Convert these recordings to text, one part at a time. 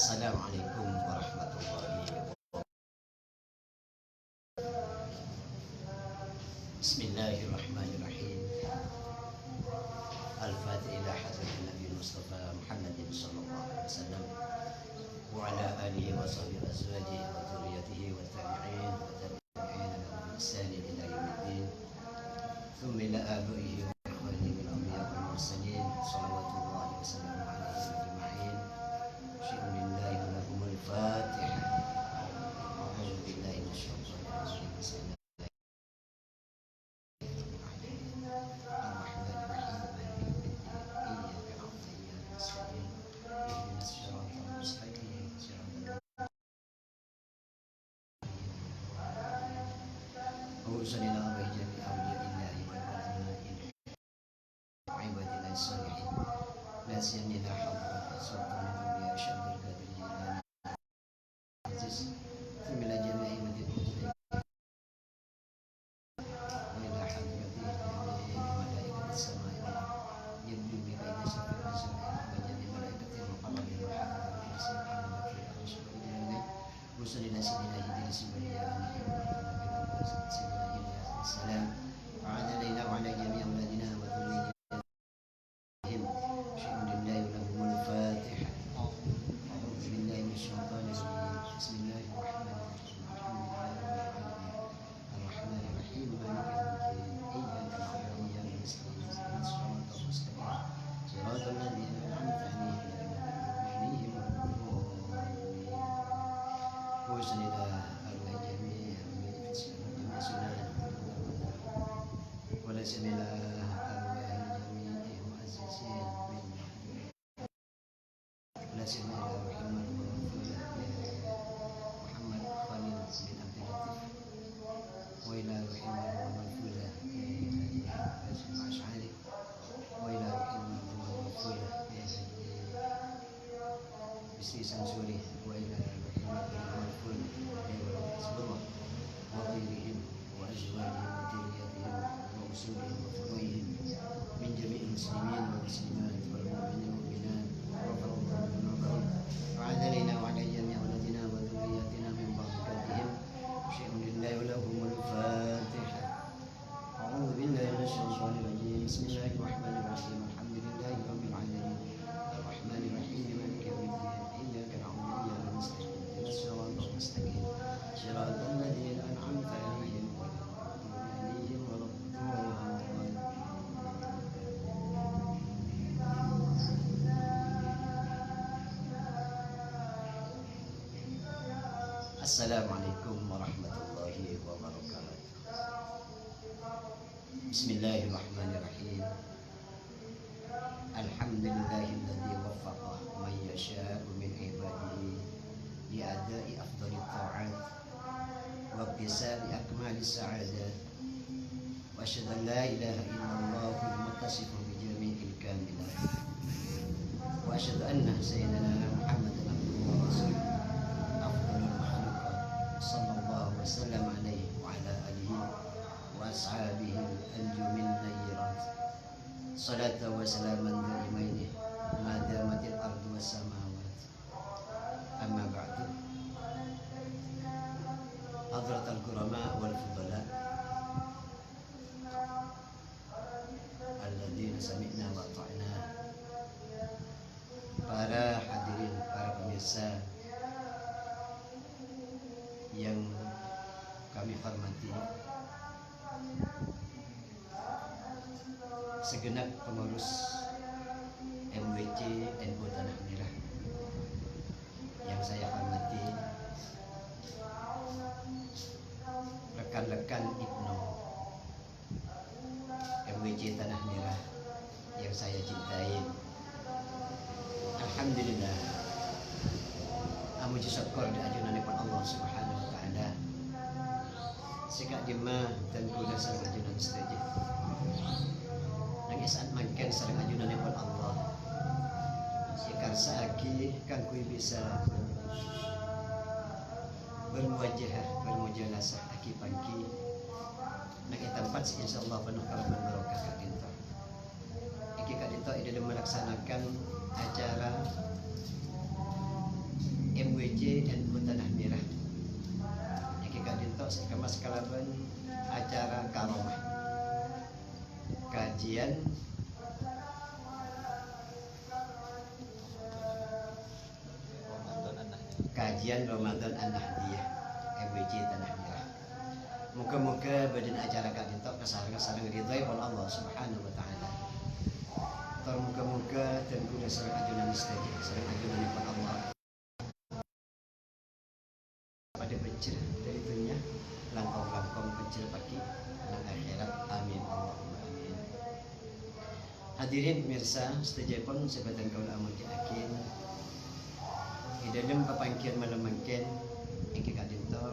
Assalamualaikum warahmatullahi wabarakatuh. Bismillahirrahmanirrahim. Al-Fatihah ila hadratin Nabi Mustafa Muhammadin sallallahu alaihi wasallam wa ala alihi wa sahbihi azwajihi wa dzurriyyatihi wa tabi'in wa tabi'in lahum bi ihsan ila yaumiddin. Thumma ila abaihi wa ikhwanihi min anbiya wal mursalin salawatullahi wa salamuhu alaihim ajma'in. Bismillahi wa lahumul Fatihah. A'udzu billahi minasyaitonir rajim. Urusan ila Allah jami awliyaillahi wal malaikati wa ibadillahi sholihin la siyamina hadrat sultanul awliya syabdul qadir jilani aziz thumma jami'i madinati wa ila hadrati jami'i malaikati samai yabdu bi qaidi safir azmi wa jami'i malaikati muqarrabin wa hafidhin fi sirri rasulillah urusan ila sidina idris wal jami السلام وعلينا وعلى جميع أولادنا وذريتهم شيء لله ولهم الفاتحة. أعوذ بالله من الشيطان الرجيم. بسم الله الرحمن الرحيم. الحمد لله رب العالمين الرحمن الرحيم مالك يوم الدين إياك نعبد وإياك نستعين اهدنا الصراط المستقيم صراط الذين أنعمت عليهم غير المغضوب عليهم ولا الضالين. ولا سمع أرواح جميع مؤسسين من ولا سمع محمد محمد خليل بن عبد اللطيف وإلى محمد ومنفوذة باسم الأشعري وإلى محمد ومنفوذة بسم سنسوري وإلى محمد ومنفوذة حزب وغيرهم وأزواجهم وذريتهم وأصولهم وفروعهم من جميع المسلمين والمسلمات والمؤمنين والمؤمنات غفر الله لنا ولهم وعاد علينا وعلى جميع ولدنا وذرياتنا من بركاتهم شيء لله ولهم الفاتحة. أعوذ بالله من الشيطان الرجيم. بسم الله الرحمن الرحيم. الحمد لله رب العالمين الرحمن الرحيم مالك يوم الدين إياك نعبد وإياك نستعين اهدنا الصراط المستقيم صراط الذين أنعمت عليهم Assalamualaikum warahmatullahi wabarakatuh. Bismillahirrahmanirrahim. Alhamdulillahilladzi waffaqa man yasha'u min ibadihi li ada'i afdali ta'at wa ibtisabi akmali sa'adat wa asyhadu an la ilaha illallah al-muttasifu bi jami'il kamilat wa asyhadu anna sayyidana Muhammadan abduhu wa rasuluh sallallahu wasallam alaihi wa ala alihi wa ashabihi al-anjumin nayyirat salatu wa salaman daimaini ma damatil ardu was samawat amma ba'du. Hadratal kurama wal fudala alladzina sami'na wa ta'na, para hadirin, para pemirsa yang kami hormati, segenap pengurus MWC NU Tanah Merah yang saya hormati, rekan-rekan IPNO MWC Tanah Merah yang saya cintai. Alhamdulillah, amuji syukur di ajunanipun Allah Subhanahu wa taala. Sikak jema dan kuda sareng ajunan setuju. Nangis saat makan sareng ajunanipun Allah. Sikar saaki kang kuwi bisa bermuwajah, bermujalasah aki pangki. Nang tempat insyaallah penuh kalaman barokah ka dinto. Iki ka dinto ide melaksanakan acara MWJ NU Tanah Merah. Iki kadintok sekemas kalaban acara karomah. Kajian Ramadan An-Nahdiyah MWJ Tanah Merah. Muka-muka badan acara kadintok kesarang-sarang ridhoi pun Allah Subhanahu wa taala. Tor muka-muka dan kuda sareng ajunan istajah, sareng ajunan pun Allah. Pada pencil dari dunia langkong-langkong pencil pagi lang akhirat. Amin Allahumma amin. Hadirin pemirsa setuju pun sebatan kaul amun yakin di dalam papangkian malam mangken yang kak dinto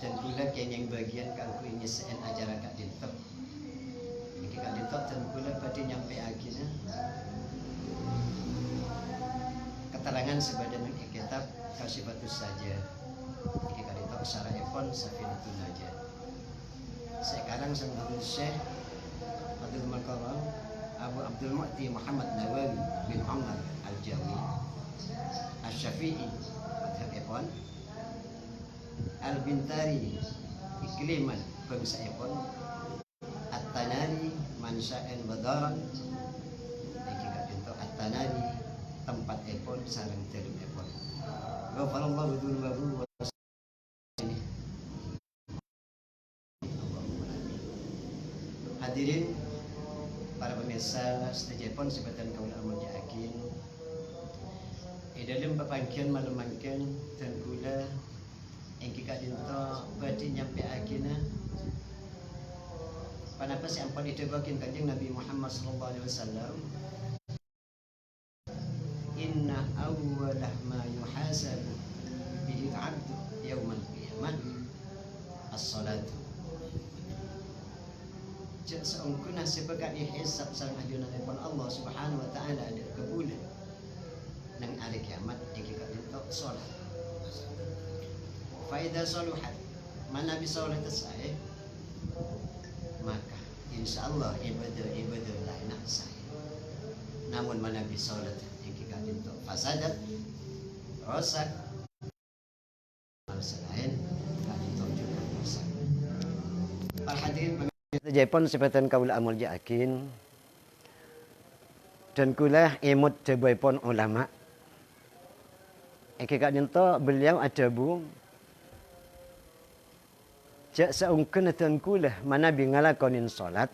dan pula yang bagian kalau ini sen acara kak dinto yang kak dinto dan pula pada nyampe akhirnya keterangan sebadan kitab Kasifatus saja yang kak dinto secara epon Safinatun Najah. Sekarang sang Abdul Syekh Abdul Makaram Abu Abdul Mu'ti Muhammad Nawawi bin Umar Al-Jawi Asy-Syafi'i madhab epon Al-Bintari ikliman bangsa epon At-Tanari mansa'an badaran iki kadento At-Tanari tempat epon sareng dalam epon. Ghafarallahu dzunubahu wa hadirin para pemirsa setuju pun sebatan kaul amun yakin di dalam papangkian malam mangken dan gula yang kita dinto berarti nyampe akhirnya panapa si ampun itu bakin kanjeng Nabi Muhammad sallallahu alaihi wasallam inna awwalah ma yuhasabu bihi al-'abdu yaumal qiyamah as-salatu. Cak seungkuna sebagai dihisab sareng ajunan pun Allah Subhanahu wa taala ada kebulan nang hari kiamat iki kadintok salat. Faida saluhat mana bisa oleh tesai maka insyaallah ibadah lah enak saya. Namun mana bisa oleh iki kadintok fasadat rosak selain kadintok juga rosak. Para hadirin Jepun sebatan kaula amul yakin dan kula imut jebepon ulama. Kak dinto beliau ada bu jak seungkeun dan kula mana bi ngalakonin salat.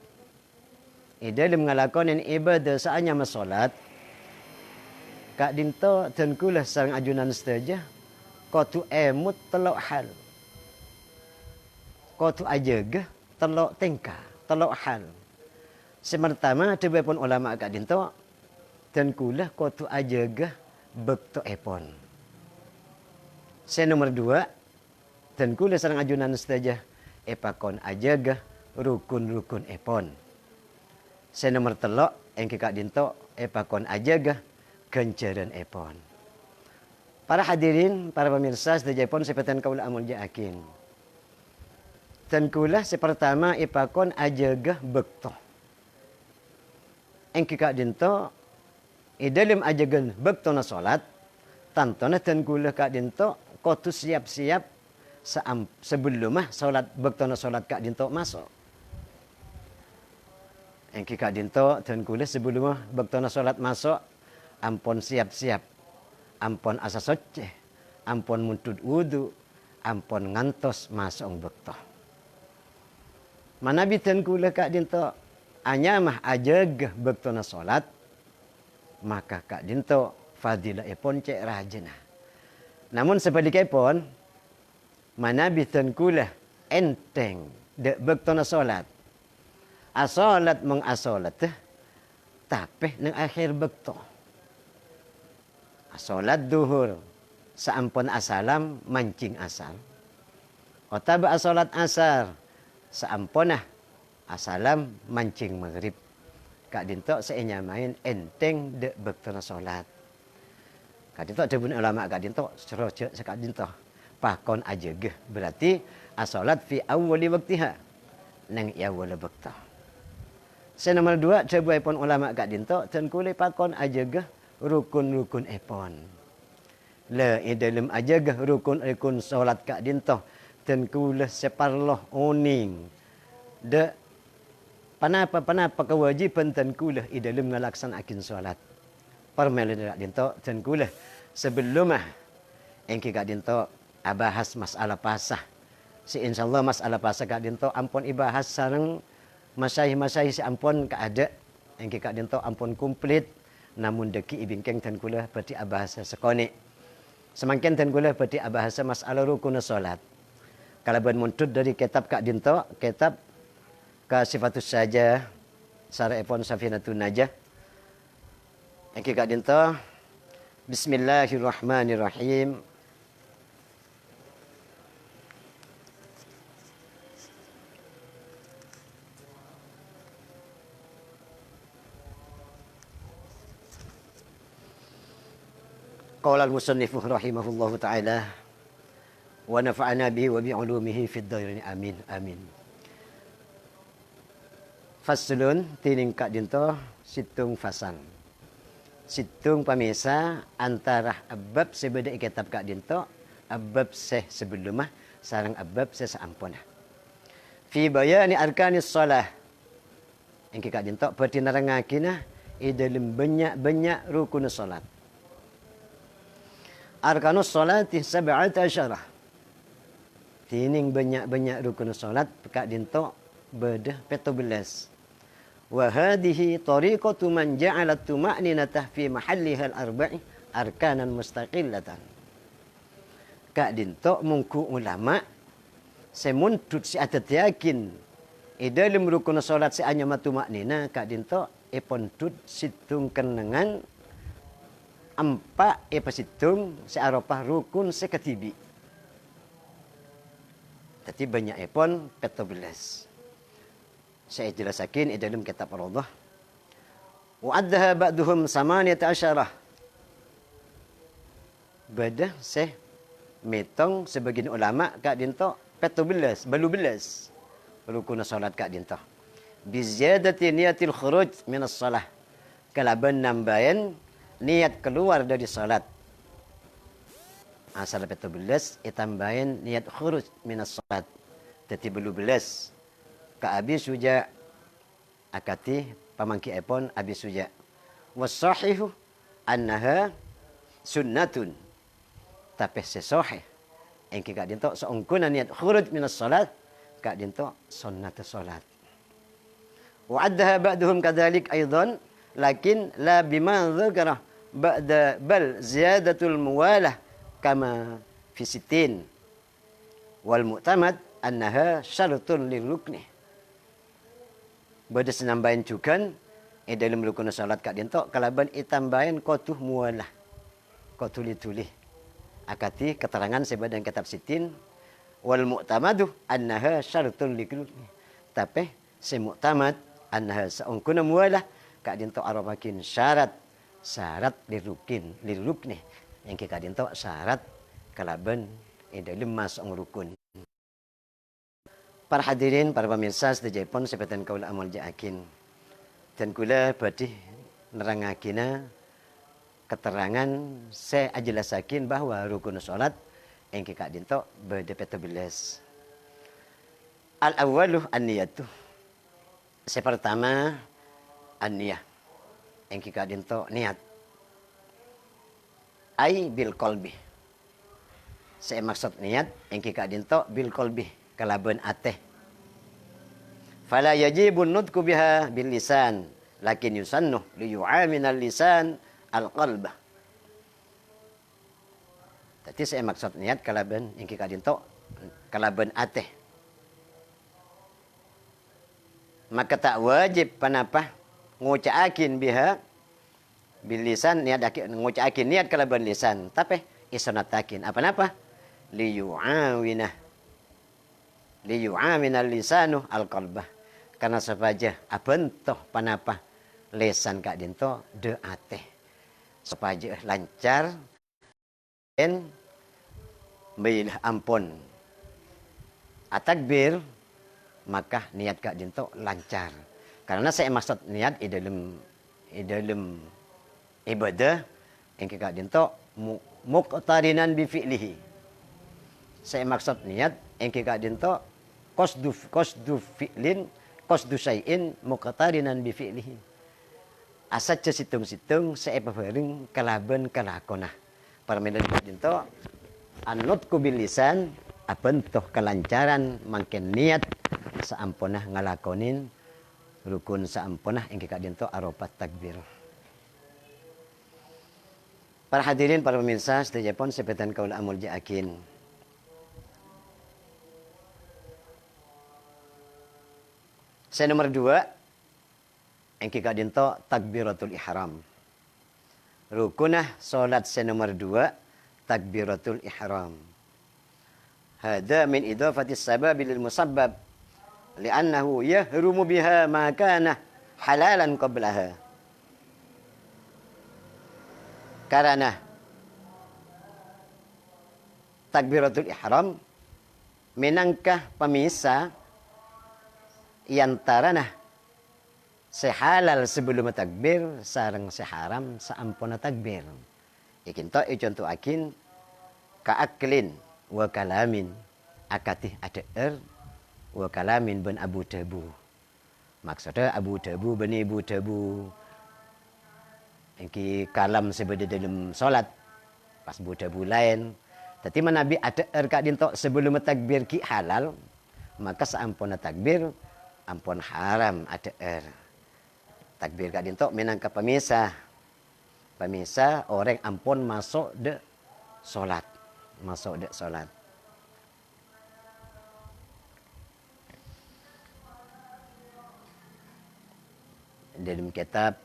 Dalam ngalakonin ibadah saanya masalat. Kak dinto dan kula sareng ajunan setajah qatu imut telok hal. Qatu ajegah telok tingkah, telok hal. Semertama jebepon ulama kak dinto dan kula qatu ajegah bekto epon. Saya nomor 2 dan kula sareng ajunan setajah epakon ajagah rukun-rukun epon. Saya nomor 3 yang kak dinto epakon ajagah ganjaran epon. Para hadirin, para pemirsa setajah epon sebatan kaula amul yakin. Dan kula sepertama ipakon ajagah bekto. Yang kak dinto dalam ajagan bekto na salat tantona dan kula kak dinto kotu siap-siap sebelum salat bekto na salat kak dinto masuk. Yang kak dinto dan kula sebelum bekto na salat masuk ampun siap-siap, ampun asa soce, ampun muntut wudu, ampun ngantos masuk bekto. Manabi dan kula kak dinto anyamah ajagah bekto na salat maka kak dinto fadilah epon cek rajana. Namun sebaliknya pun manabi dan kula enteng dek bekto na salat. Asalat meng asalat tapi nang akhir bekto. Asalat duhur saampun asalam mancing asal. Otaba asalat asar saampunah asalam mancing maghrib. Kak dinto seenya main enteng de bektona salat. Kak dinto ada ulama kak dinto seroje sekak dinto pakon ajegeh berarti asalat fi awwali waqtiha nang awal bekta. Saya nomor 2 coba pun ulama kak dinto dan kule pakon ajegeh rukun-rukun epon. La dalam ajaga rukun solat kak dintoh tenkulah separloh oning. De panapa kewajiban tenkulah dalam ngalaksanakin solat. Parmelen kak dintoh tenkulah sebelumah engki kak dintoh abahas masalah pasah. Si insyaallah masalah pasah kak dintoh ampun ibahas sareng masai si ampun kak ada engki kak dintoh ampun komplit namun deki ibingkeng tenkulah berarti abahasa sekone. Semakin tengulah berarti bahasa masalah rukun solat. Kalau bermuntut dari kitab Kak Dinto, kitab ka sifatus saja, Sarah Epon Safinatun Najah. Yang Kak Dinto, Bismillahirrahmanirrahim. Qala al-musannifu rahimahullahu ta'ala wa nafa'ana bihi wa bi'ulumihi fid dhairin amin amin. Faslun tining Kak Dinto situng fasal. Situng pamesa antara abab sebeda kitab Kak Dinto, abab sebelumah sareng abab saampuna. Fi bayani arkanis shalah. Engki Kak Dinto berarti nerangakina dalam banyak rukun salat. Arkanus salati 17. Tining banyak rukun salat Kak Dinto bedah 17. Wa hadhihi tariqatu man ja'ala tuma'ninatah fi mahalliha al-arba'i arkanan mustaqillatan. Kak Dinto mungku ulama semuntut si atat yakin dalam rukun salat si anya matumaknina Kak Dinto pontut situng kenangan empat pasitung searapah rukun seketibi. Tapi banyak pun 14. Saya jelasakin dalam kitab Rawdah. Wa addaha ba'duhum 18. Badah metong sebagian ulama Kak Dinto 14, balu belas rukun salat Kak Dinto. Bi ziyadati niyatil khuruj min as-salah. Kalaban nambahan niat keluar dari salat. Asal 14 tambahin niat khuruj minas salat. Teti belu belas. Ka abi suja akati pamangki epon abi suja. Wasahihu annaha sunnatun. Tapi sesahih. Engki Kak Dinto seungkuna niat khuruj minas salat. Kak Dinto sunnat salat. Wa'addaha ba'duhum kadhalik aidan. Lakin la bima dzakara ba'da bal ziyadatul muwalah kama fi sittin wal mu'tamad annaha syaratun lirukni. Bada senambahin juga dalam rukun salat Kak Dinto kalaban itambahin kotuh muwalah kotuh litulih akati keterangan sebadan kitab sittin wal mu'tamadu annaha syaratun lirukni. Tapi si mu'tamad annaha saungkuna muwalah Kak Dinto arabakin syarat lirukni yang Kak Dinto syarat kalaban dalam masuk rukun. Para hadirin, para pemirsa sedaya pun sepetan kaula amal jaakin. Dan kula badhe nerangakina keterangan saya ajelasakin bahwa rukun salat yang Kak Dinto bade 17. Al-awwalu an-niyatu. Pertama an-niyah. Yang Kak Dinto niat. Ai bil qalbi. Saya maksud niat yang Kak Dinto bil qalbi kalaban ateh. Fala yajibun nutku biha bil lisan, lakin yusannu li yu'amina lisan al qalbah. Tadi saya maksud niat kalaban yang Kak Dinto kalaban ateh. Maka tak wajib panapa ngucaakin biha bil lisan niat ngucaakin niat kalaban lisan tapi isanatakin apa liyu'amina lisanu al qalbah karena sapaja abentoh panapa lesan Kak Dinto de ateh sapaja lancar en milah ampun atakbir maka niat Kak Dinto lancar. Karena saya maksud niat dalam ibadah yang Kak Dinto muqtarinan bi fi'lihi. Saya maksud niat engke ka dinto qasdu fi'lin qasdu syai'in muqtarinan bi fi'lihi. Asat situng-situng saya pabareng kalaban kalakonah. Para medan dinto anutku bil lisan abentoh kelancaran mangken niat saampunah ngalakonin rukun saampunah engke ka dinto aropat takbir. Para hadirin, para pemirsa, setuju pun sepetan kaul amul jaakin. Saya nomor 2, engki kadinto takbiratul ihram. Rukunah solat saya nomor 2, takbiratul ihram. Hada min idafatis sabab lil musabbab, li'annahu yahrumu biha ma kana halalan qablaha. Karena takbiratul ihram minangkah pemisah yantarana sehalal sebelum takbir sareng seharam saampuna takbir. Ikin to contoh akin kaaklin wa kalamin akatih adeer wa kalamin ben abu debu. Maksudnya abu debu ben ibu debu. Engki kalam sebeda dalam solat pas buda bulain. Tadi Nabi ada erka dinto sebelum takbir ki halal, maka saampuna takbir ampun haram ada takbir ka dinto minangka pemisah. Pemisah orang ampun masuk de solat, masuk de solat. Dalam kitab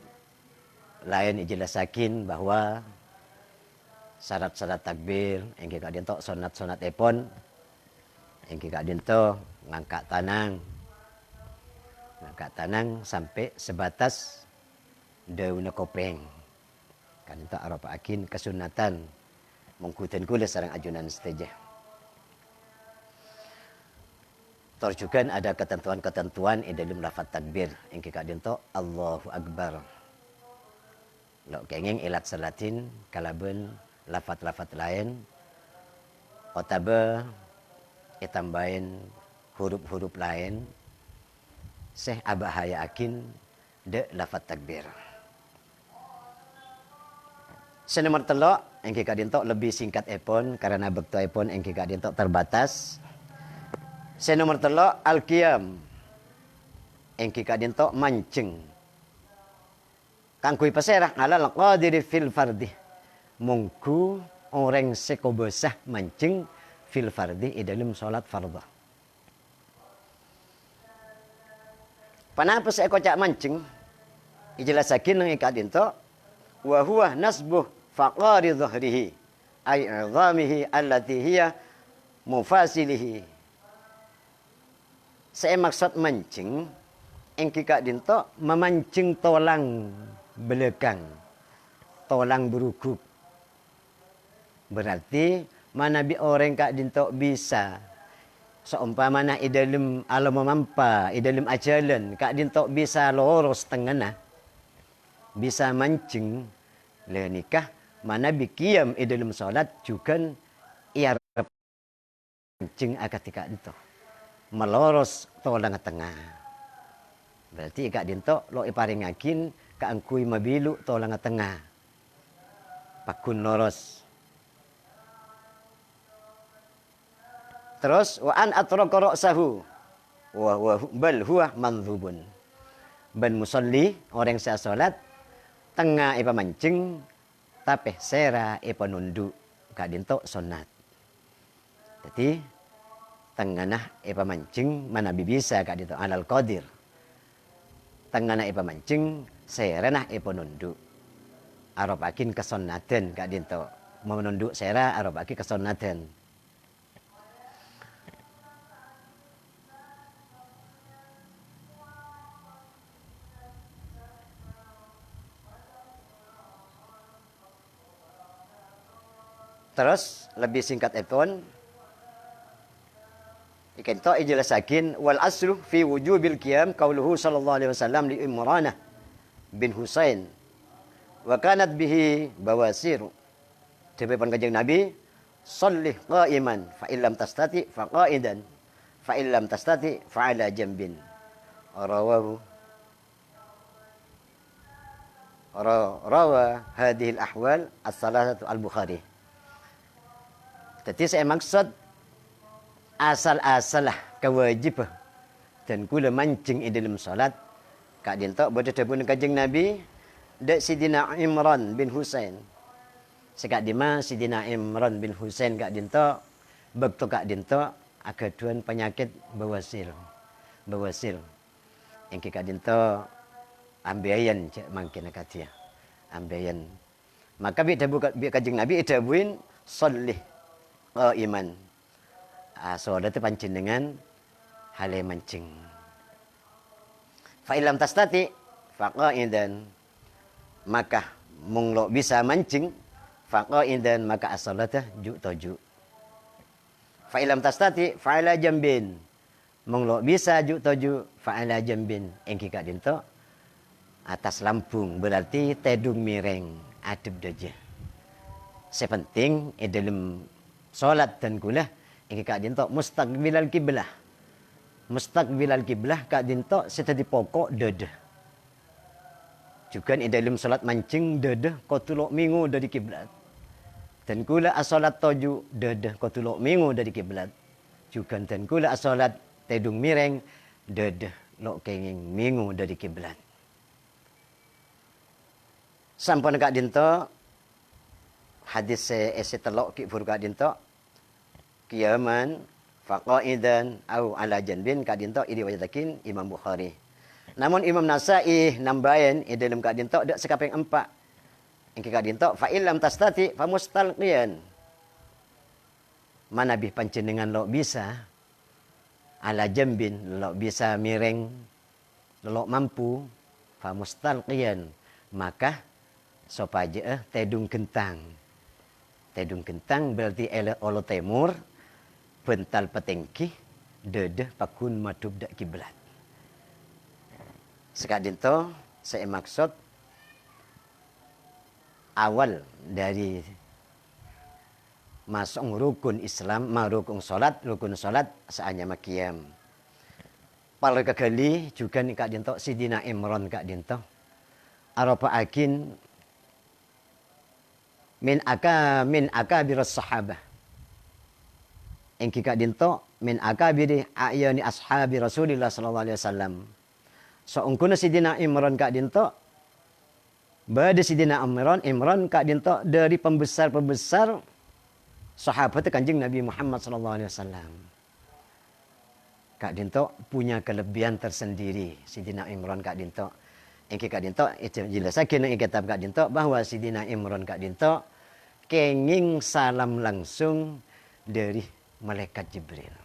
lain dijelasakin bahwa syarat-syarat takbir engke kak dinto sunat-sunat epon engke kak dinto ngangkat tanang sampai sebatas daun kopeng kan dinto arapa akin kesunatan mengkuten kula sareng ajunan seteja. Juga ada ketentuan-ketentuan di dalam lafaz takbir engke kak dinto Allahu Akbar. Lo kenging ilat salatin kalaben lafat-lafat lain otabe itambahin huruf-huruf lain seh abahaya akin de lafat takbir. Senomor telok engke kadinto lebih singkat epon karena bekto epon engke kadinto terbatas. Senomor telok al-qiyam engke kadinto mancing. Kangkui paserah alal qadiri fil fardi. Mungku orang sekobosah mancing fil fardi di dalam salat fardhu. Panapa saya kocak mancing? Ijelasakin nang ikat dinto wa huwa nasbuh faqari dhahrihi ay idhamihi allati hiya mufasilihi. Saya maksud mancing engki kak dinto memancing tolang belakang, tolang berukup. Berarti mana bi orang kak dinto bisa seumpamana i dalam alam mampa, i dalam ajalan kak dinto bisa lurus tengah, bisa mancing le nikah mana bi qiyam i dalam salat juga ia mancing ketika dinto melurus tolang tengah. Berarti kak dinto lo iparingakin kaangkui mabilu tolang tengah. Pakun loros. Terus wa an atraka ra'sahu wa bal huwa mandhubun. Ben musalli orang yang salat tengah ipa mancing tapi sera ipa nunduk kak dinto sunat. Jadi tengah ipa mancing mana bisa kak dinto alal qadir. Tengah ipa mancing serana ipa nunduk. Arab akin kesunnatan kak dinto. Menunduk sera arab akin kesunnatan. Terus lebih singkat epon ikanto ijelasakin wal aslu fi wujubil qiyam qauluhu sallallahu alaihi wasallam li Imranah bin Husain wa kanat bihi bawasiru Dipun kanjeng Nabi, "Shallih qa'iman fa illam tastati fa qa'idan fa illam tastati fa ala jambin." Rawahu rawa hadhil ahwal as-salasatu al-Bukhari. Jadi saya maksud asal-asalah kewajiban dan kula mancing di dalam salat kak dinto pada dapun kanjeng Nabi dak Sidina Imran bin Husain. Sekak dima Sidina Imran bin Husain kak dinto bekto kak dinto agaduan penyakit bawasir. Bawasir. Yang kak dinto ambeien cek mangkin akadia. Ambeien. Maka bi kanjeng Nabi dabuin shallih qa'iman. Salat panjenengan hale mancing. Fa illam tastati fa qa'idan. Maka mung lo bisa mancing fa qa'idan maka as-salata ju toju. Fa illam tastati fa ala jambin. Mung lo bisa ju toju fa ala jambin. Engki kak dinto atas lambung berarti tedung mireng adep daja. Sepenting dalam salat dan kulah iki kak dinto mustaqbilal kiblah. Mustaqbilal kiblah kak dinto setadi pokok dada. Juga di dalam salat mancing dada kotulok minggu dari kiblat. Dan kula as-salat toju dada kotulok minggu dari kiblat. Juga dan kula as-salat tedung mireng dada lok kenging minggu dari kiblat. Sampun kak dinto hadis telok ki fur kak dinto kiaman faqaidan au ala janbin kak dinto iriwayatakin Imam Bukhari. Namun Imam Nasa'i nambahin dalam kak dinto dak sekaping 4. Engki kak dinto fa illam tastati fa mustalqiyan. Mana bih panjenengan lo bisa ala jambin lo bisa mireng lo mampu fa mustalqiyan maka sopaja tedung gentang. Tedung gentang berarti olo temur bental petengki dede pakun madub dak kiblat. Sekadin to saya maksud awal dari masuk rukun Islam, rukun salat saanya makiyam. Para kegali juga nih kak dinto Sidina Imran kak dinto. Arapa akin min akabir sahabah. Engki kak dinto min akabiri ayani ashabi Rasulillah sallallahu alaihi wasallam. So ungkuna Sidina Imran kak dinto bade Sidina Imran kak dinto dari pembesar-pembesar sahabat Kanjeng Nabi Muhammad sallallahu alaihi wasallam. Kak dinto punya kelebihan tersendiri Sidina Imran kak dinto. Engki kak dinto itu jelasakeun ing kitab kak dinto bahwa Sidina Imran kak dinto kenging salam langsung dari malaikat Jibril.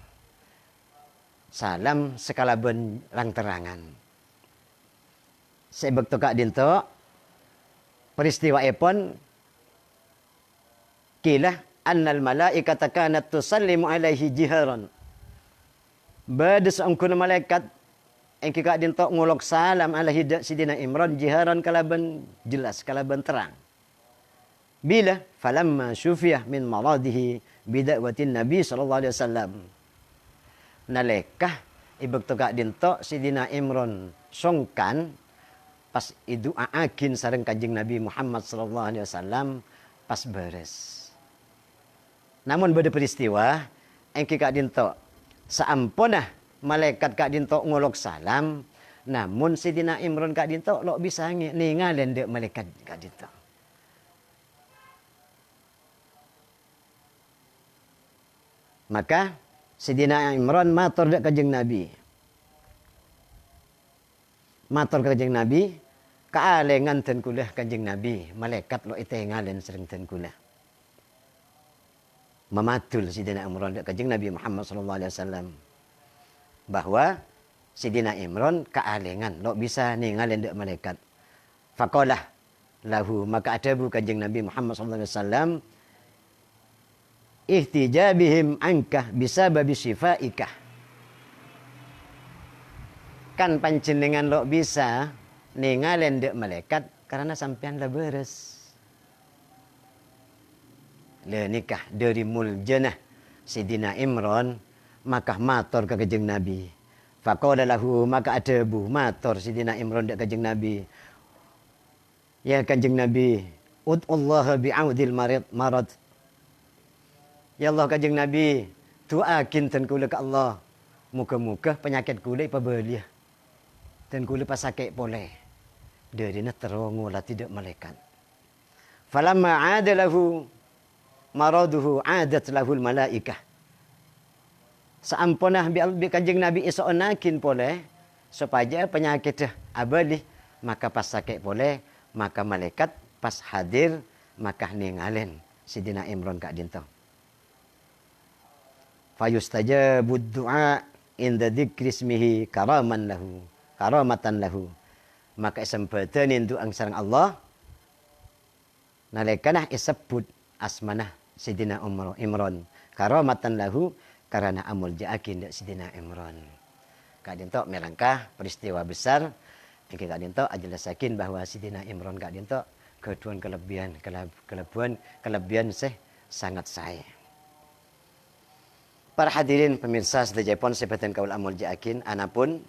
Salam sekalaben lang-terangan. Sebekto kak dinto peristiwa epon kilah annal malaikata kanat tusallimu alaihi jiharan. Bade saungkuna malaikat engki kak dinto ngulok salam alaihi Sidina Imran jiharan kalaban jelas kalaban terang. Bila falamma syufiyah min maradihi bida'watin Nabi sallallahu alaihi wasallam. Nalekah ibekto kak dinto Sidina Imran songkan pas idu'aakin sareng Kanjeng Nabi Muhammad sallallahu alaihi wasallam pas beres. Namun pada peristiwa engki kak dinto saampunah malaikat kak dinto ngolok salam namun Sidina Imran kak dinto lo bisa ningalen dek malaikat kak dinto. Maka Sidina Imran matur dek Kanjeng Nabi. Matur ke Kanjeng Nabi, kaalengan ten kulah Kanjeng Nabi, malaikat lo itengalen sering ten kulah. Mematul Sidina Imran dek Kanjeng Nabi Muhammad sallallahu alaihi wasallam bahwa Sidina Imran kaalengan lo bisa ningalen dek malaikat. Faqalah lahu maka adabu Kanjeng Nabi Muhammad sallallahu alaihi wasallam ihtijabihim angkah bisababi syifaikah. Kan panjenengan lo bisa ningalen dek malaikat karena sampean lah beres. le nikah dari muljanah Sidina Imran, maka matur ke Kanjeng Nabi. Faqala lahu, maka ada bu matur Sidina Imran dak Kanjeng Nabi. Ya Kanjeng Nabi, ud'ullaha bi'audil marad. Ya Allah Kanjeng Nabi, doakin ten kula ke Allah. Muka-muka penyakit kula ipa belia. Ten kula pas sakit boleh. Dari teronglah tidak malaikat. Falamma 'ada lahu maraduhu 'adat lahul malaikah. Seampunah bi Kanjeng Nabi isonakin boleh supaya penyakit dah abalih, maka pas sakit boleh, maka malaikat pas hadir maka ningalen Sidina Imran kak dinto. Fayustajabud du'a inda dzikri ismihi karamatan lahu. Maka sempatanin doang sareng Allah nalekanah isebut asmanah Sidina Imran karamatan lahu karena amul ja'akin dak Sidina Imran. Kak dinto melangkah peristiwa besar yang Kak dinto ajelasakin bahwa Sidina Imran Kak dinto keduan kelebihan sangat saya. Para hadirin pemirsa sedaya pun sebatan kaul amul ja'akin anapun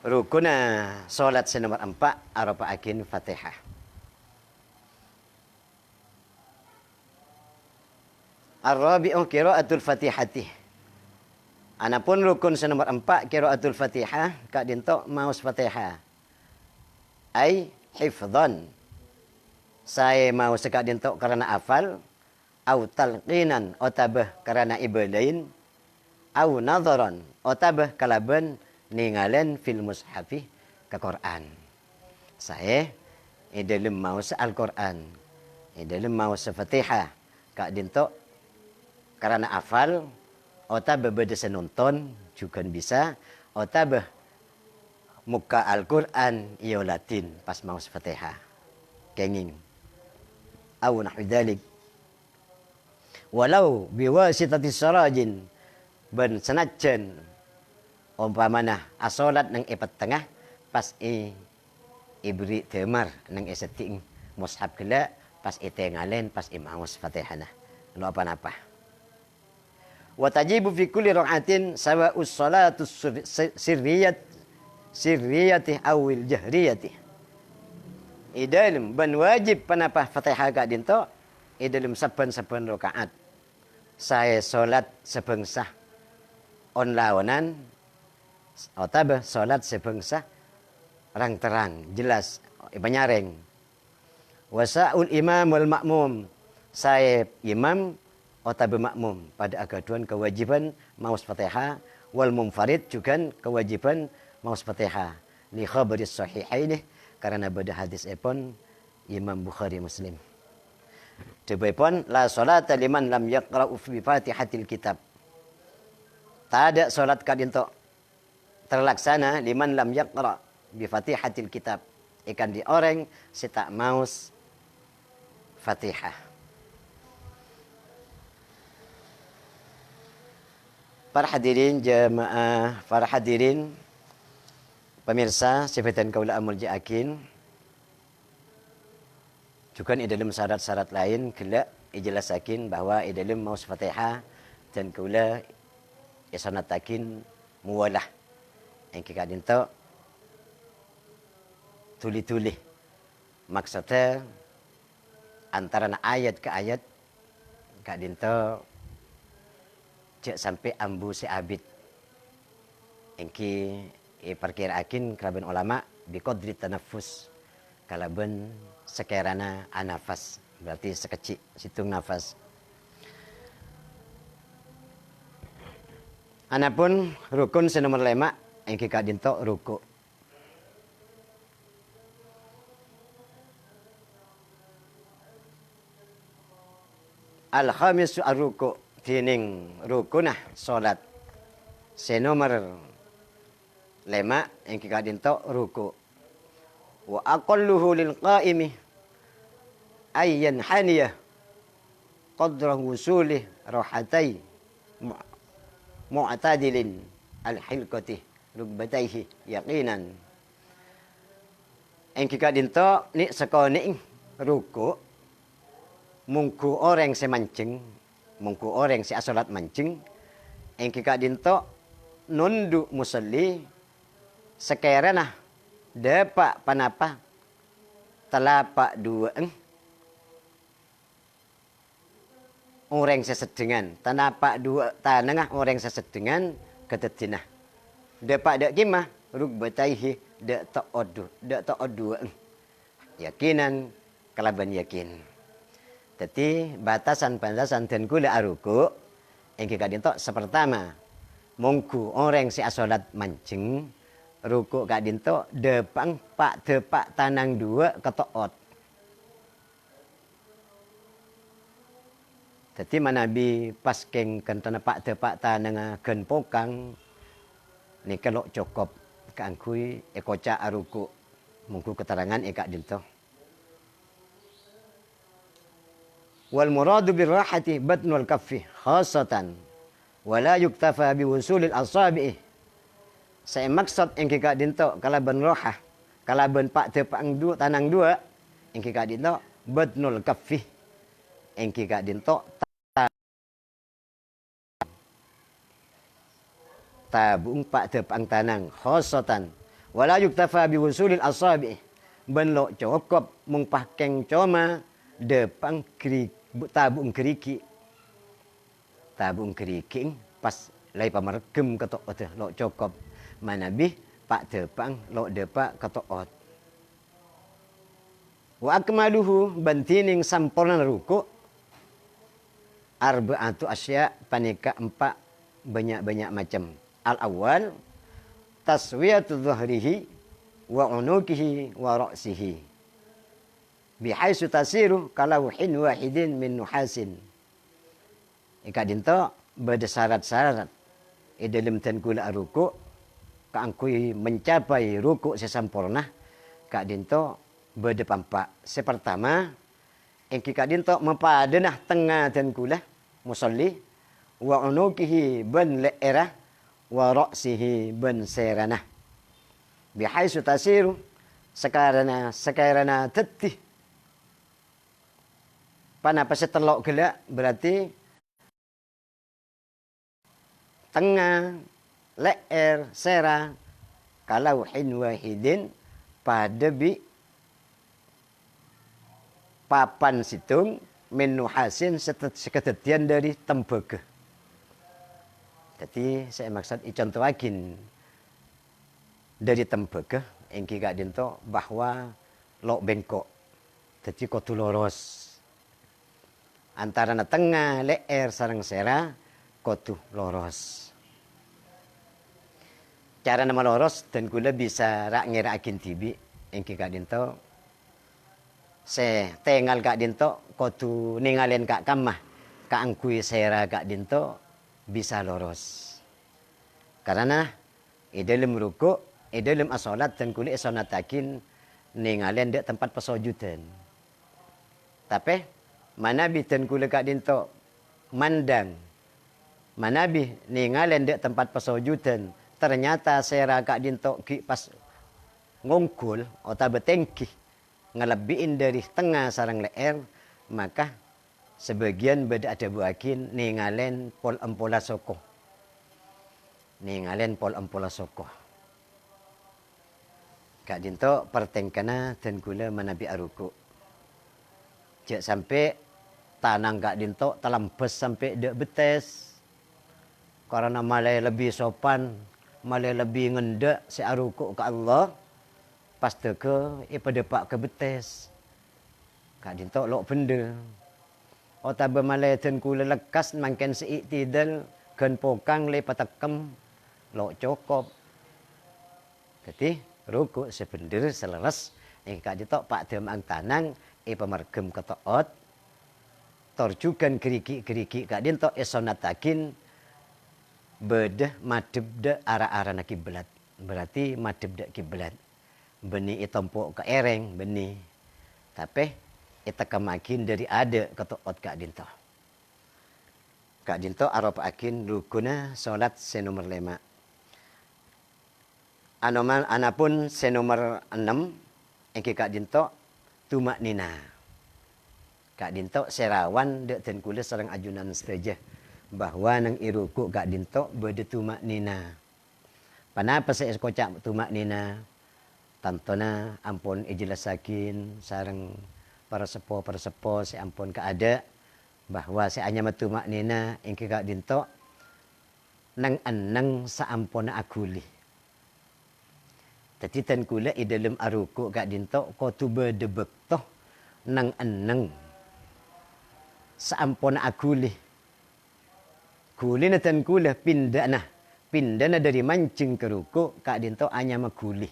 rukuna salat senomor 4 arafaakin Fatihah. Ar-rabi'u qiraatul Fatihati. Anapun rukun senomor 4 qiraatul Fatihah kak dinto maus Fatihah. Ai hifdzan. Saya mau sekak dinto karena hafal au talqinan otabah karena ibadain au nadharan otabah kalaban ningalen fil mushafi ke Quran. Saya dalam mau Al-Quran, dalam mau Fatihah kak dinto karena hafal otabah beda senonton juga bisa otabah muka Al-Quran iyo Latin pas mau Fatihah kenging au nahwi dzalik walau biwasitati sarajin ban senajan umpamana asolat nang ipat tengah pas ibri temar nang eseting mushaf kela pas itengalen pas imaus Fatihah lo apa-apa. Wa tajibu fi kulli rak'atin sawa'us salatu sirriyati awil jahriyati. Idalem ban wajib panapa Fatihah kak dinto idalem saben-saben rakaat. Saya solat sebangsa on lawanan otabah solat sebangsa rang terang jelas banyaring. Wasa'ul imam wal makmum. Saya imam otabah makmum pada agaduan kewajiban maus Fatihah wal munfarid juga kewajiban maus Fatihah. Li khabaris sahihaini karena pada hadis epon Imam Bukhari Muslim. Debepon la salata liman lam yaqra'u fi Fatihatil kitab. Tak ada salat kadinto terlaksana liman lam yaqra' bi Fatihatil kitab. Ikan di orang si tak maus Fatihah. Para hadirin jamaah, para hadirin pemirsa sebatan kaula amul ja'akin. Juga di dalam syarat-syarat lain kelak ijelasakin bahwa di dalam maus Fatihah dan kaula isanatakin muwalah yang kita dinto tuli-tuli maksudnya antara ayat ke ayat kak dinto cek sampai ambu si abid engki perkiraakin keraban ulama biqadri tanaffus kalaban sekerana anafas berarti sekecil situng nafas. Anapun rukun senomor 5 engki kak dinto ruku. Al-khamisu ar-ruku tining rukunah salat senomor 5 engki kak dinto ruku. Wa aqalluhu lil qa'imi ayyan haniyah qadra wusuli rahatai mu'tadilin al-hilqati rukbataihi yaqinan. Engki kak dinto ni sekone ruku mungku orang se mancing, mungku orang se asolat mancing, engki kak dinto nunduk musalli sekerana depak panapa telapak dua orang sesedengan, tanapak dua tanengah orang sesedengan ketetinah. Depak dak kimah rukbataihi dak ta'odu yakinan kalaban yakin. Jadi batasan-batasan dan kula aruku engki kadinto sepertama mongku orang si asolat mancing ruku kadinto depang pak depak tanang dua ketoot. Jadi manabi pas keng kentana pak depak tanang gen pokang ni kelok cokop kaangkui ekoca aruku mongku keterangan ekak dinto. Wal muradu birrahati batnul kaffi khasatan wala yuktafa biwusulil asabi. Saya maksud engki kak dinto kalaban rohah kalaban pak tepang dua tanang dua engki kak dinto batnul kaffi engki kak dinto tabung pak tepang tanang khasatan wala yuktafa biwusulil asabi benlo cokop mung pakeng coma depang tabung keriki pas lai pamergem ketok lo cokop manabi pak depang lo depak ketoot wa akmaluhu bantining sampurna ruku arba'atu asya panika empat banyak-banyak macam. Al awal taswiyatu dhahrihi wa unukihi wa ra'sihi bihaisu tasiru kalauhin wahidin min nuhasin. Ika dinto beda syarat-syarat dalam tan kula ruku kaangkui mencapai ruku sesampurna kak dinto beda pampak. Sepertama engki kak dinto mempadenah tengah tan kula musalli wa unukihi ban le'erah wa ra'sihi ban seranah bihaisu tasiru sekarana tetih panapa setelok gelak berarti tengah le'er serah kalau hin wahidin pada bi papan situng min nuhasin seketetian dari tembaga. Jadi saya maksud contohakin dari tembaga engki kak dinto bahwa lok bengkok. Jadi kotu loros. Antara na tengah le'er sarang sera kotu loros. Cara nama loros dan kula bisa rak ngirakin tibi engki kak dinto. Se tengal kak dinto kotu ningalen kak kamah kaangkui sera kak dinto bisa loros. Karena dalam ruku, dalam asolat dan kuli sonatakin ningalen dek tempat pesojudan. Tapi manabi dan kuli kak dinto mandang. Manabi ningalen dek tempat pesojudan. Ternyata sera kak dinto ki pas ngungkul atau betengki ngelebihin dari tengah sarang leer maka sebagian beda ada buakin ningalen pol empola soko. Ningalen pol empola soko. Kak dinto pertengkana dan gula manabi aruku. Cek sampai tanang kak dinto telambes sampai dek betes. Karena malai lebih sopan, malai lebih ngendek si aruku ke Allah. Pas teke pada pak ke betes. Kak dinto lok benda. Ota bemalai dan kula lekas mangken seiktidal gen pokang le patekem lok cokop. Jadi ruku sebener seleres engkak ditok pak demang tanang pamergem ketoot torjugan geriki-geriki kak dintok esonatakin bedah madhep de arah-arah na kiblat. Berarti madhep de kiblat. Beni itompok ke ereng beni. Tapi ita kemakin dari ada ketoot kak dinto. Kak dinto arop akin rukuna solat senomor 5. Anoman anapun senomor 6 engki kak dinto tumak nina. Kak dinto serawan dek ten kula sareng ajunan seteja bahwa nang iruku kak dinto bede tumak nina. Panapa saya kocak tumak nina? Tantona ampun ijelasakin sareng para sepo saya ampun keada bahwa saya hanya matumak nina ingki kak dinto nang anang saampona akuli. Tadi ten kula i dalam aruku kak dinto ko tu bedebek toh nang anang saampona akuli. Kuli na ten kula pindah na dari mancing ke ruku kak dinto hanya makuli.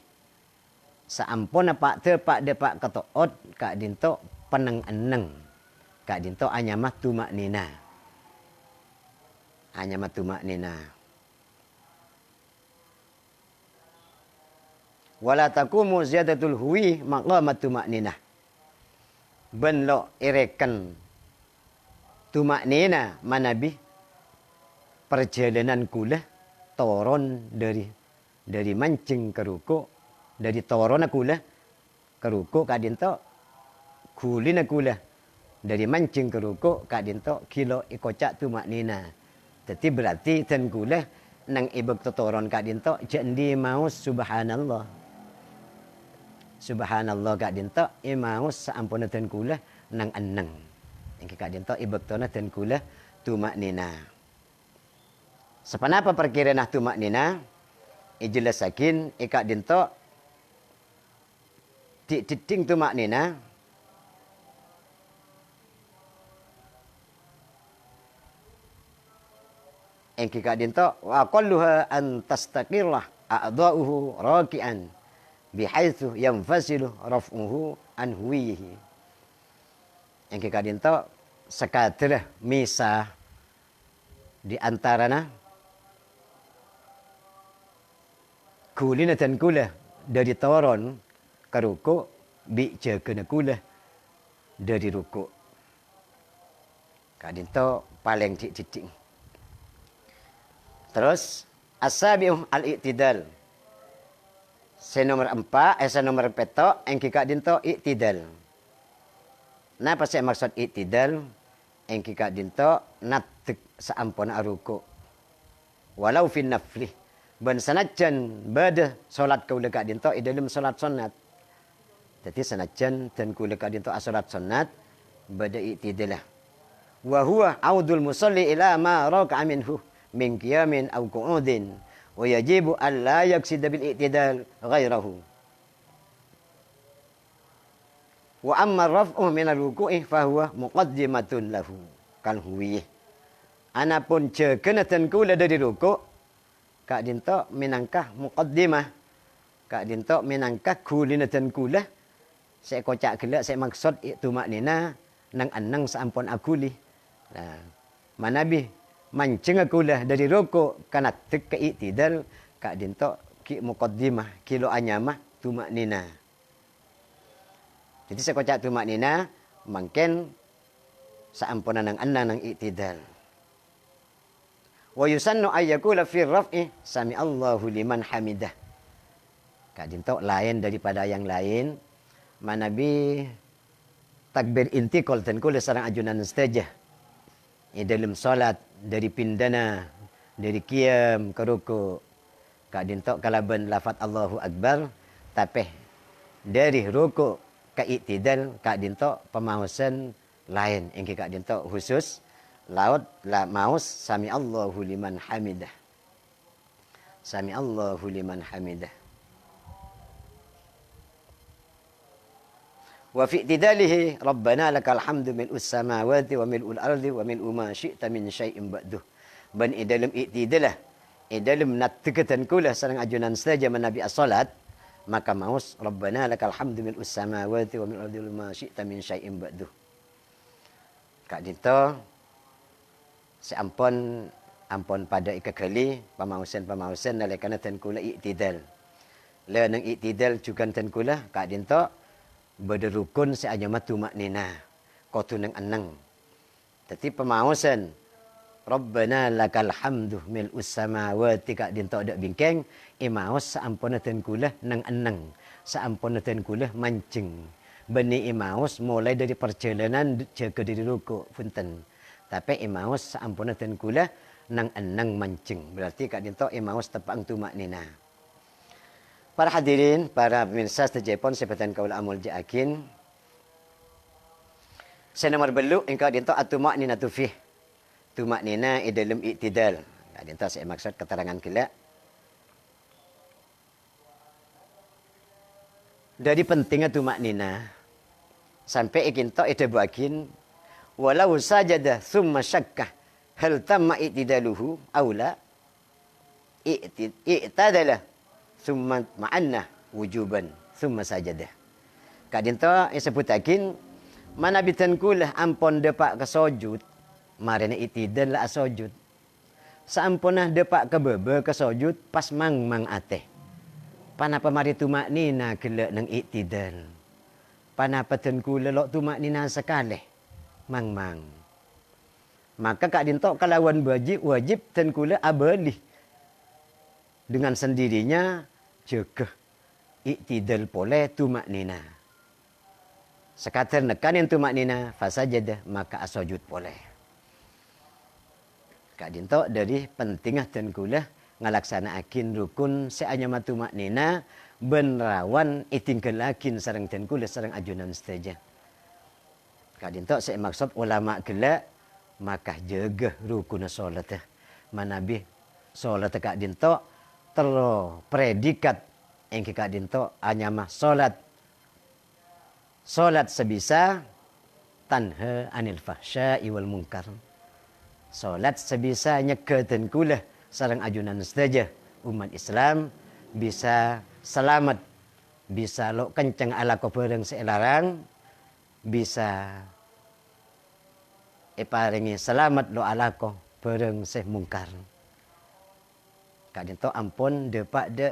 Saampona pak tepak depak katoot kak dinto penang anang. Kak dinto hanya matumak nina. Hanya matumak nina. Wala takumu ziyadatul huwi maqamatu makninah. Ben lo irekan tumak nina manabi perjalanan kula toron dari mancing ke ruku, dari toron kula ke ruku kadinto kulina kula dari mancing ke ruku kadinto kilo ikocak tumak nina. Jadi berarti ten kula nang ibek totoron kadinto jendi mau subhanallah. Subhanallah kak dinto imaus saampuna ten kula nang anang. Engke kak dinto ibektona ten kula tumak nina. Sepanapa perkiraan tumak nina? Ijelasakin ikak dinto titing tumak nina. Engke kak dinto wa qalluha an tastaqirlah a'dha'uhu raki'an. Bihaitsu yanfasilu raf'uhu an huwihi. Yang kita dinto sekadar misah di antarana kulina dan kula dari toron ke ruku bica kena kula dari ruku. Kak dinto paling titik. Terus asabiu al-i'tidal. Nomor 4, nomor peto, yang kika dinto i'tidal. Napa saya maksud i'tidal? Yang kika dinto natik saampona aruku. Walau fin nafli. Ben sanajan bada solat kau lekak dinto i dalam solat sunat. Jadi sanajan dan kau lekak dinto solat sunat bada i'tidalah. Wa huwa audul musalli ila ma raka'a minhu min qiyamin aw qu'udin. ويجب أن لا يقصد بالاعتدال غيره وأما الرفع من الركوع فهو مقدمة له كالهوية. Anapun kena tenkula dari ruku kak dinto minangkah muqaddimah kak dinto minangkah kulina tenkula saya kocak kelak saya maksud itu maknina nang anang saampun akuli. Nah, manabi mancing akulah dari rokok kana tek i'tidal kak dinto ki muqaddimah kilo anyamah tumak nina. Jadi saya kocak tumak nina mangken saampuna nang anna nang i'tidal. Wa yusannu ayyakula fi raf'i sami Allahu liman hamidah. Kak dinto lain daripada yang lain. Manabi takbir intikal dan kula sarang ajunan stajah. Dalam solat dari pindana dari qiyam ke ruku kak dinto kalaban lafaz Allahu Akbar tapi dari ruku ke i'tidal kak dinto pemausan lain yang kak dinto khusus laut la maus sami Allahu liman hamidah. Sami Allahu liman hamidah. Wa fi i'tidalihi rabbana lakal hamdu mil'us samawati wa mil'ul ardi wa mil'u ma syi'ta min syai'in ba'duh. Ban dalam i'tidalah dalam natkatan kula sareng ajunan saja menabi as-salat maka maus rabbana lakal hamdu mil'us samawati wa mil'ul ardi wa ma syi'ta min syai'in ba'duh. Kak dinto seampun ampun pada ikakali pamausan nalekana tan kula i'tidal. Le nang i'tidal juga tan kula kak dinto berderukun seaja matu maknina kotu nang anang. Tapi pemausan Rabbana lakal hamdu mil'us samawati kak dinto dak bingkeng imaus saampuna ten kula nang anang. Saampuna ten kula mancing. Beni imaus mulai dari perjalanan ke diri rukuk punten. Tapi imaus saampuna ten kula nang enang mancing. Berarti kak dinto imaus tepang tumak nina. Para hadirin, para pemirsa sejepon sebatan kaula amul jaakin. Saya nomor belu engkau dinto atumak nina tufih. Tumak nina dalam iktidal. Kak dinto saya maksud keterangan kila. Dari pentingnya tumak nina sampai ikinto buakin walau sajada summa syakkah hal tamma i'tidaluhu aula i'tadala summa ma'anna wujuban summa sajada. Kadinto sebutakin mana bitan kulah ampon depak ke sujud marina i'tidal la sujud. Saampunah depak ke bebe ke sujud pas mang ateh. Panapa mari tumak nina kela nang i'tidal. Panapa ten kula lok tumak nina sekali. Mang. Maka kak dintok kalawan wajib ten kula abali. Dengan sendirinya jaga iktidal pole tumak nina. Sekadar nekanin tumak nina fasajada maka asujud pole. Kak dintok dari pentingah ten kula ngalaksanakin rukun seanyama tumak nina benrawan itingkalakin sareng ten kula sareng ajunan seteja. Kak dintok saya maksud ulama kela maka jaga rukun solat. Manabi solat kak dintok terlo predikat yang kak dintok anyama solat. Solat sebisa tanha anil fahsya'i wal munkar. Solat sebisa nyeke ten kula sareng ajunan seteja umat Islam bisa selamat, bisa lo kencang ala kopereng selarang, bisa paringi selamat lo ala ko pereng seh mungkar. Kadinto ampun depak de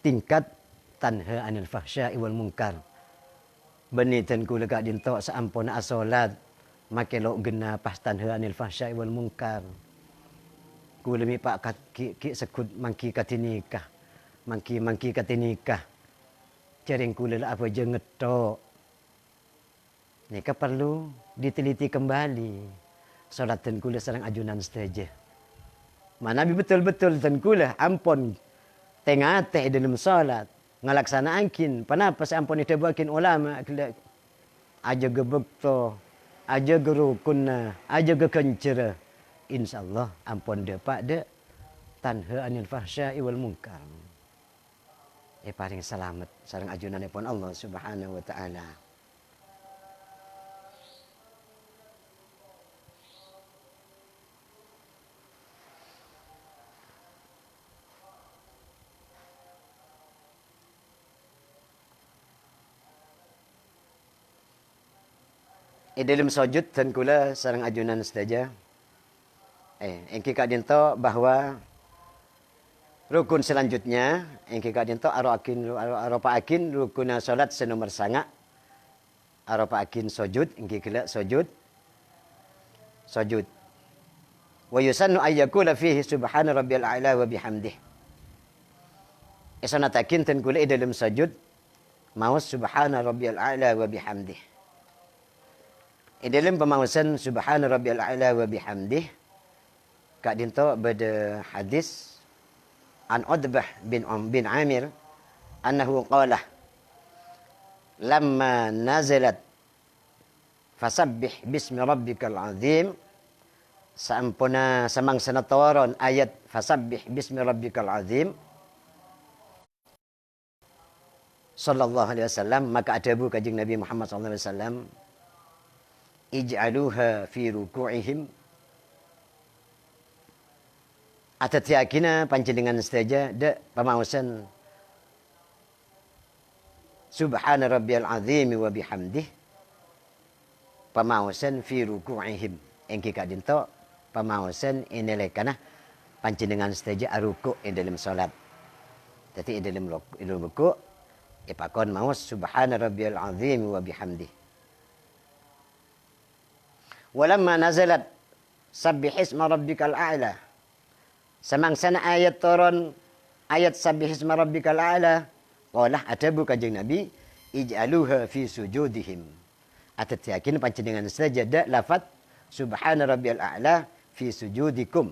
tingkat tanha anil fahsya'i wal munkar. Beni ten kula kadinto saampun asolat make lo gena pas tanha anil fahsya'i wal munkar. Kula mi pak ki sekut mangki katinikah. Mangki katinikah. Jaring kula lah apa je ngetok. Nika perlu diteliti kembali. Solat ten kula sareng ajunan seteja. Mana betul-betul ten kula ampun tengah teh dalam solat. Ngalaksanaankin. Kenapa seampun itu buakin ulama. Aja gebekto. Aja gerukunna. Aja gekencera. InsyaAllah ampun depak de tanha anil fahsya'i wal munkar. Paling selamat sareng ajunan pun Allah Subhanahu wa taala. Dalam sujud dan kula sareng ajunan sedaja. Engki kak dinto bahwa rukun selanjutnya engki kak dinto aropaakin rukun salat senomor sanga. Aropaakin sujud engki kala sujud. Wa yusannu ayyakula fihi subhana rabbiyal a'la wa bihamdih. Isanatakin ten kula dalam sujud maus subhana rabbiyal a'la wa bihamdih. Dalam pemausan subhana rabbiyal a'la wa bihamdih kak dinto pada hadis an Udbah bin Amir annahu qala lamma nazalat fasabbih bismi rabbikal azim saampuna samangsana tawaron ayat fasabbih bismi rabbikal azim sallallahu alaihi wasallam maka adabu kajing Nabi Muhammad sallallahu alaihi wasallam ij'aluha fi ruku'ihim atat yakina panjenengan saja de pemausan subhana rabbiyal azim wa bihamdih pemausan fi ruku'ihim engki kadinto pemausan inelekana panjenengan saja aruku dalam salat dadi dalam ruku ipakon maus subhana rabbiyal azim wa bihamdih walamma nazalat sabbih isma rabbikal a'la samangsana ayat turun ayat sabbih isma rabbikal a'la qala adabu kajeng Nabi ij'aluha fi sujudihim. Atat yakin panjenengan sajadah lafaz subhana rabbiyal a'la fi sujudikum.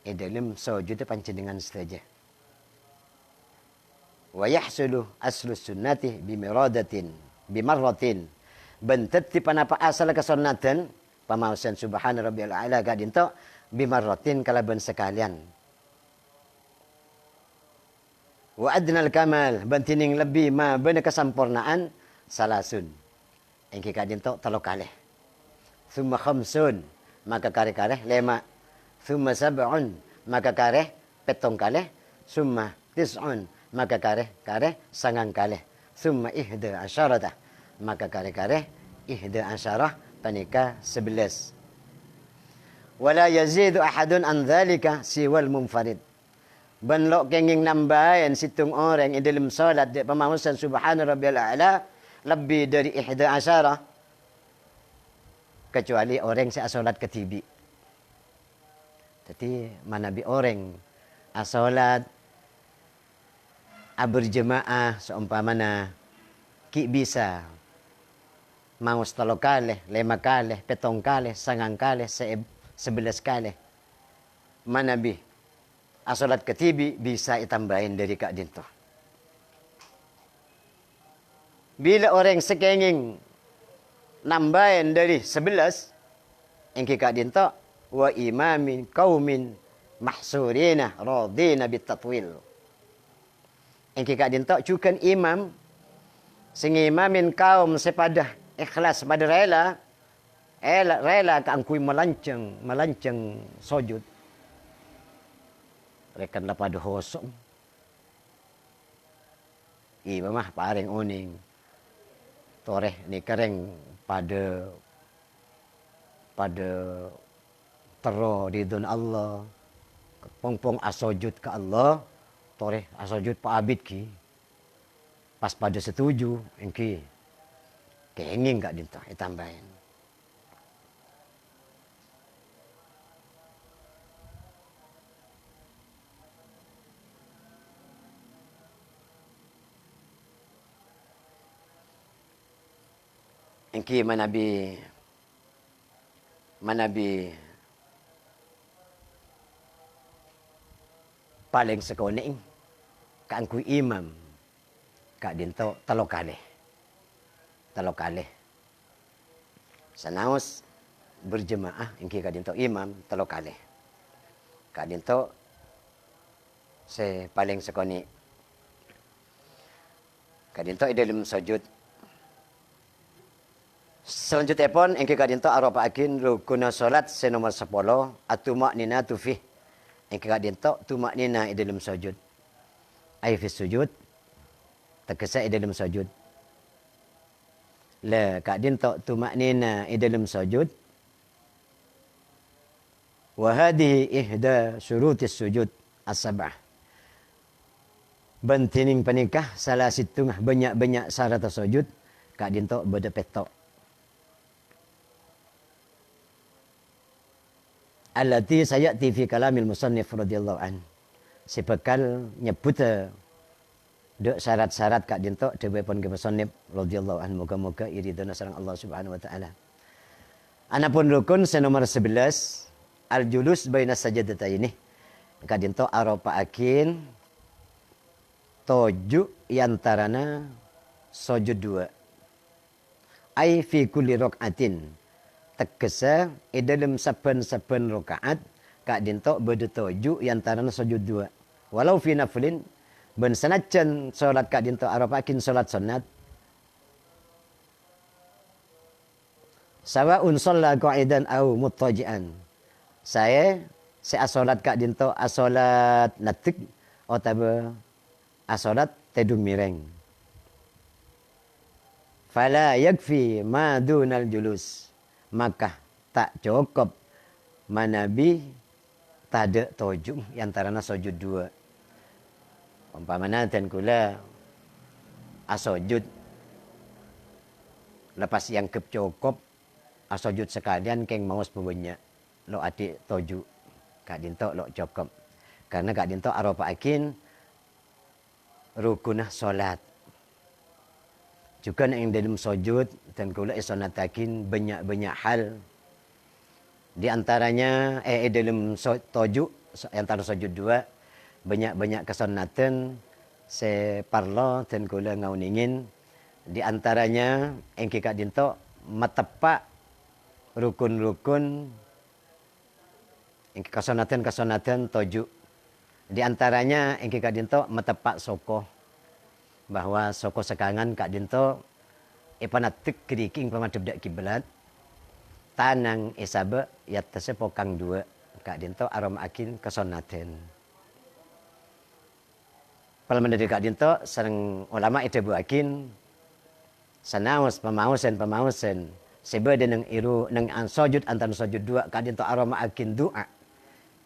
Dalam sujud panjenengan saja. Wa yahsulu aslu sunnati bimarratin. Bentet ti panapa asal kesunnatan pamausan subhana rabbiyal a'la gadinto bimarratin kalaban sekalian. Wa adnal kamal bantining lebih ma beuna kesempurnaan salasun. Engke kadinto telo kalih. Summa khamsun maka kare-kare lema. Summa sab'un maka kare petong kalih. Summa tis'un maka kare sangang kalih. Summa ihda asyarata maka kare ihda asyarah panika 11. Wala yazidu ahadun an dzalika siwal munfarid. Banlok kenging nambahan situng orang di dalam salat di pemausan subhana rabbiyal a'la lebih dari ihda asyarah kecuali orang yang salat ketibi. Jadi mana bi orang asolat berjemaah seumpamana ki bisa mau 3 kali, 5 kali, 7 kali, 9 kali, 11 kali. Mana bi asolat ketibi bisa itambahin dari kak dinto. Bila orang sekenging nambahin dari 11 engki kak dinto wa imamin qaumin mahsurina radina bitatwil. Engki kak dinto cukan imam sing imamin kaum sepadah ikhlas pada rela kaangkui melancang sujud. Rekan lapad hosong. Imam mah paring uning. Toreh ni kereng pada tero di dun Allah. Pongpong asojud ke Allah. Toreh asojud pa abid ki. Pas pada setuju engki. Kenging gak dinta itambahin. Engki manabi paling sekoning kaangku imam kak dinto telo kalih sanaos berjemaah engki kak dinto imam telo kalih kak dinto se paling sekoni kak dinto dalam sujud. Selanjutnya pun engke kadinto arapaakin rukun salat senomor 10 atumaknina tufih. Engke kadinto tumaknina di dalam sujud. Ai fi sujud tegese di dalam sujud. La kadinto tumaknina di dalam sujud. Wa hadhihi ihda syurutis sujud as-sab'ah. Bantining panikah salah situngah banyak-banyak syarat sujud kadinto beda petok. Allati sayati fi kalamil musannif radhiyallahu an. Sebekal nyebut dek syarat-syarat kak dinto dewe pun ke musannif radhiyallahu an moga-moga iridana sareng Allah Subhanahu wa taala. Anapun rukun senomor 11 al-julus baina sajadataini. Kak dinto arapaakin toju yantarana sujud 2. Ai fi kulli rakaatin. Tegese dalam saben-saben rakaat kak dinto beda toju yantarana sujud 2. Walau fi naflin ben sanajan salat kak dinto arapakin salat sunat. Sawaun shalla qa'idan au muttaji'an. Saya salat kak dinto asolat natik atau asolat tedung mireng. Fala yakfi ma dunal julus. Maka tak cukup manabi tada toju yantarana sujud 2. Umpamana dan kula asojud lepas yang cukup asojud sekalian keng maus punya lo adik toju kak dinto lo cukup karena kak dinto arapaakin rukunah salat juga yang dalam sujud dan kula isunatakin banyak-banyak hal. Di antaranya dalam tojuk antara sujud dua banyak-banyak kesunatan separlo dan kula ngauningin. Di antaranya yang kika dinto matepak rukun-rukun yang kesunatan tojuk. Di antaranya yang kika dinto matepak soko, bahwa soko sekangan kak dinto ipanatik keriking pamadebdak kiblat tanang isabe yattase pokang dua kak dinto arom akin kesonaten. Palaman dari kak dinto sareng ulama ite buakin sanaus pemausen sebe nang iru nang sujud antan sujud dua kak dinto arom akin doa.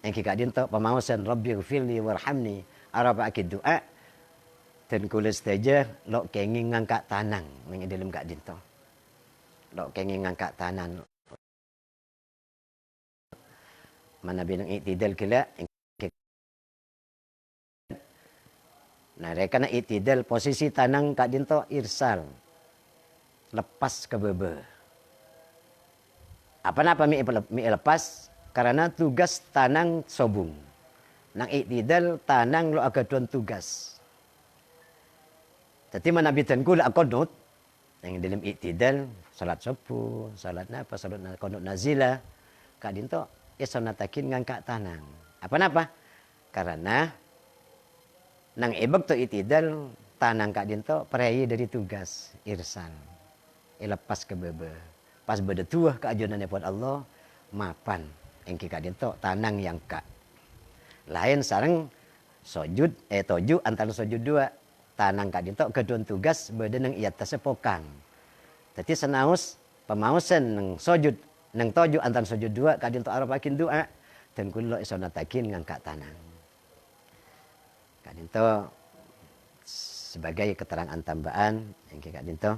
Yang kak dinto pemausen rabbighfirli warhamni arom akin doa. Dan kula saja lo kenging ngangkat tanang nang dalam kak dinto. Lo kenging ngangkat tanan. Mana binang itidal kila. Nah, reka na itidal posisi tanang kak dinto irsal. Lepas ke bebe. Apa mi lepas? Karena tugas tanang sobung. Nang itidal tanang lo agaduan tugas. Jadi manabitan kula akonut yang dalam iktidal salat subuh, salat konut nazila, kak dinto isonatakin ngangkat tanang. Apa? Karena nang ibak to iktidal tanang kak dinto perayi dari tugas irsal. Lepas ke bebe. Pas bedetuah keajunan buat Allah mapan yang kak dinto tanang yang kak. Lain sareng sujud toju antara sujud dua. Tanang kak dinto kedua tugas badan yang ia tasepokang. Jadi senaus pemausan nang sujud nang toju antar sujud dua kak dinto arapakin doa dan kulo isonatakin ngangkat tanang. Kak dinto sebagai keterangan tambahan yang kak dinto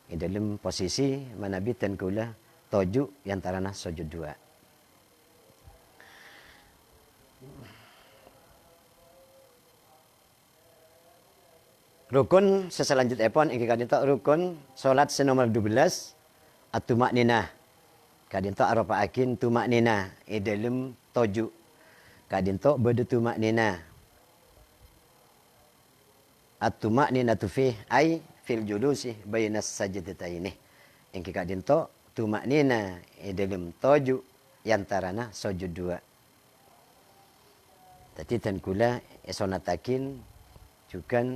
di dalam posisi manabi dan kula toju yang tarana sujud dua. Rukun seselanjutnya pun yang kadinto rukun solat senomor 12 atumak ninah. Kadinto aropa akin tumak ninah dalam toju. Kadinto beda tumak ninah. Atumak ninah tufih ay fil julusi bainas sajdataini. Yang kadinto tumak ninah dalam toju yang tarana sujud dua. Tadi dan kula esonatakin juga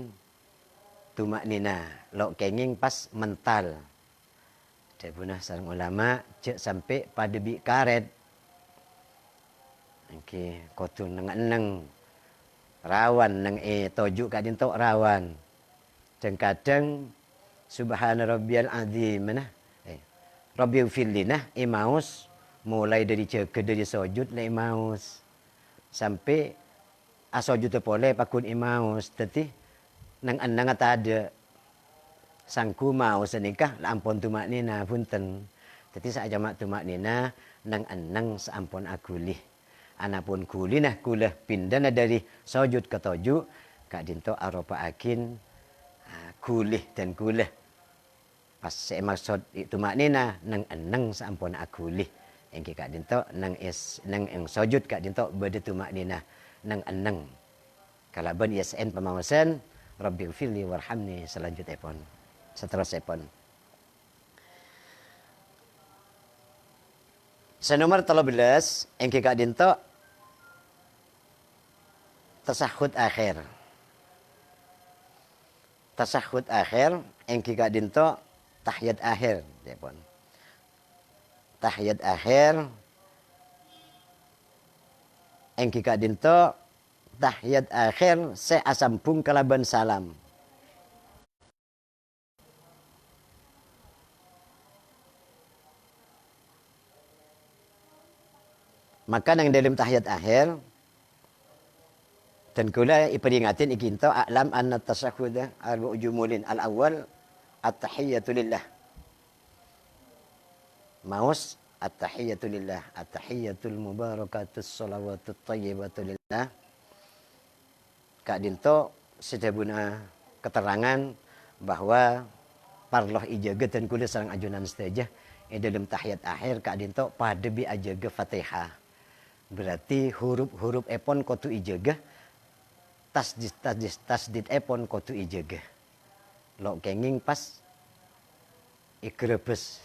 tumak nina lo kenging pas mental. Dia punah sarang ulama cek sampai pada bi karet. Okey, kotul nang rawan nang toju kadin tok rawan. Dan kadang subhana rabbiyal azim nah. Rabbil fillinah imaus mulai dari cek dari sujud le imaus sampai asojud pole pakun imaus tadi nang anang ada sangku mau senikah ampun tumak nina punten. Jadi saya jamak tumak nina nang anang seampun agulih. Anapun kulinah kulah pindana dari sujud ke toju kak dinto aropa akin kulih dan kulah. Pas saya maksud tumak nina nang anang seampun agulih. Yang kak dinto nang yang sujud kak dinto beda tumak nina nang anang. Kalau ben ISN pemawasan Rabbighfirli warhamni selanjutnya pun. Seterusnya pun. Senomor 13 yang kika dinto tasahud akhir. Tasahud akhir yang kika dinto tahiyat akhir dia pun. Tahiyat akhir yang kika dinto tahiyat akhir seasampung kalaban salam. Maka yang dalam tahiyat akhir dan kula iperingatin ikinto a'lam anna tasahhud al-ujumulin al-awwal at-tahiyyatu lillah. Maus at-tahiyyatu lillah, at-tahiyyatul mubarakatus shalawatut thayyibatu lillah. Kak dinto sedabuna keterangan bahwa parloh ijaga dan kula sareng ajunan setajah dalam tahiyat akhir kak dinto pada bi ajaga Fatihah. Berarti huruf-huruf epon kotu ijaga tasdid epon kotu ijaga. Lo kenging pas ikrebes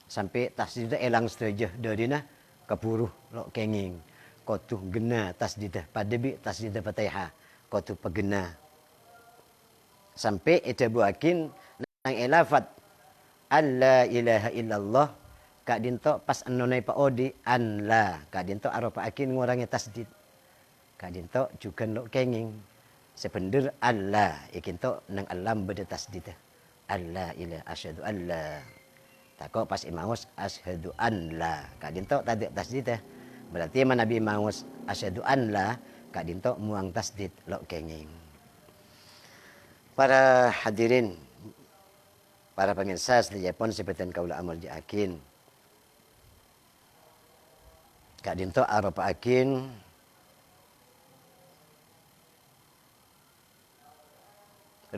sampai tasdid elang setajah dari nah keburuh lo kenging kotu gena tasdid pada bi tasdid Fatihah kotu pegena sampai itu buakin nang elafat alla ilaha illallah kak dinto pas annonai pa odi an la kak dinto aropa akin ngurangi tasdid kak dinto juga lo kenging sepender Allah ikinto nang alam beda tasdid alla ilaha asyhadu alla tako pas imaus asyhadu an la kak dinto tadi tasdid berarti mana nabi imaus asyhadu an la kak dinto muang tasdid lo kenging. Para hadirin, para pemirsa sedaya pun sebutan kaula amal akin. Kak dinto aropa akin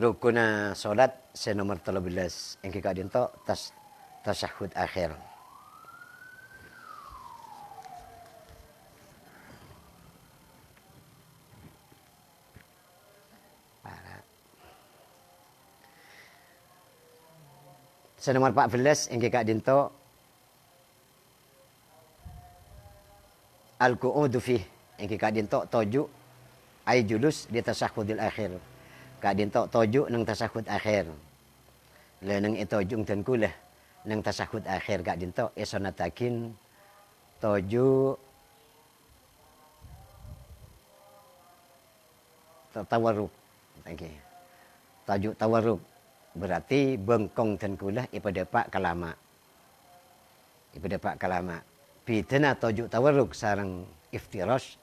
rukuna salat senomor 13 engke kak dinto tasyahud akhir. Senomor 14 engke kak dinto al-qu'udu fih engke kak dinto toju ay julus di tasyahudil akhir. Kak dinto toju nang tasyahud akhir. Le nang itojung ten kula nang tasyahud akhir kak dinto isonatakin toju tawarruk. Okay. Tajuk tawarruk berarti bengkong dan kulah ipada pak kalama. Ipada pak kalama. Pitena tojuk tawarruk sarang iftiras.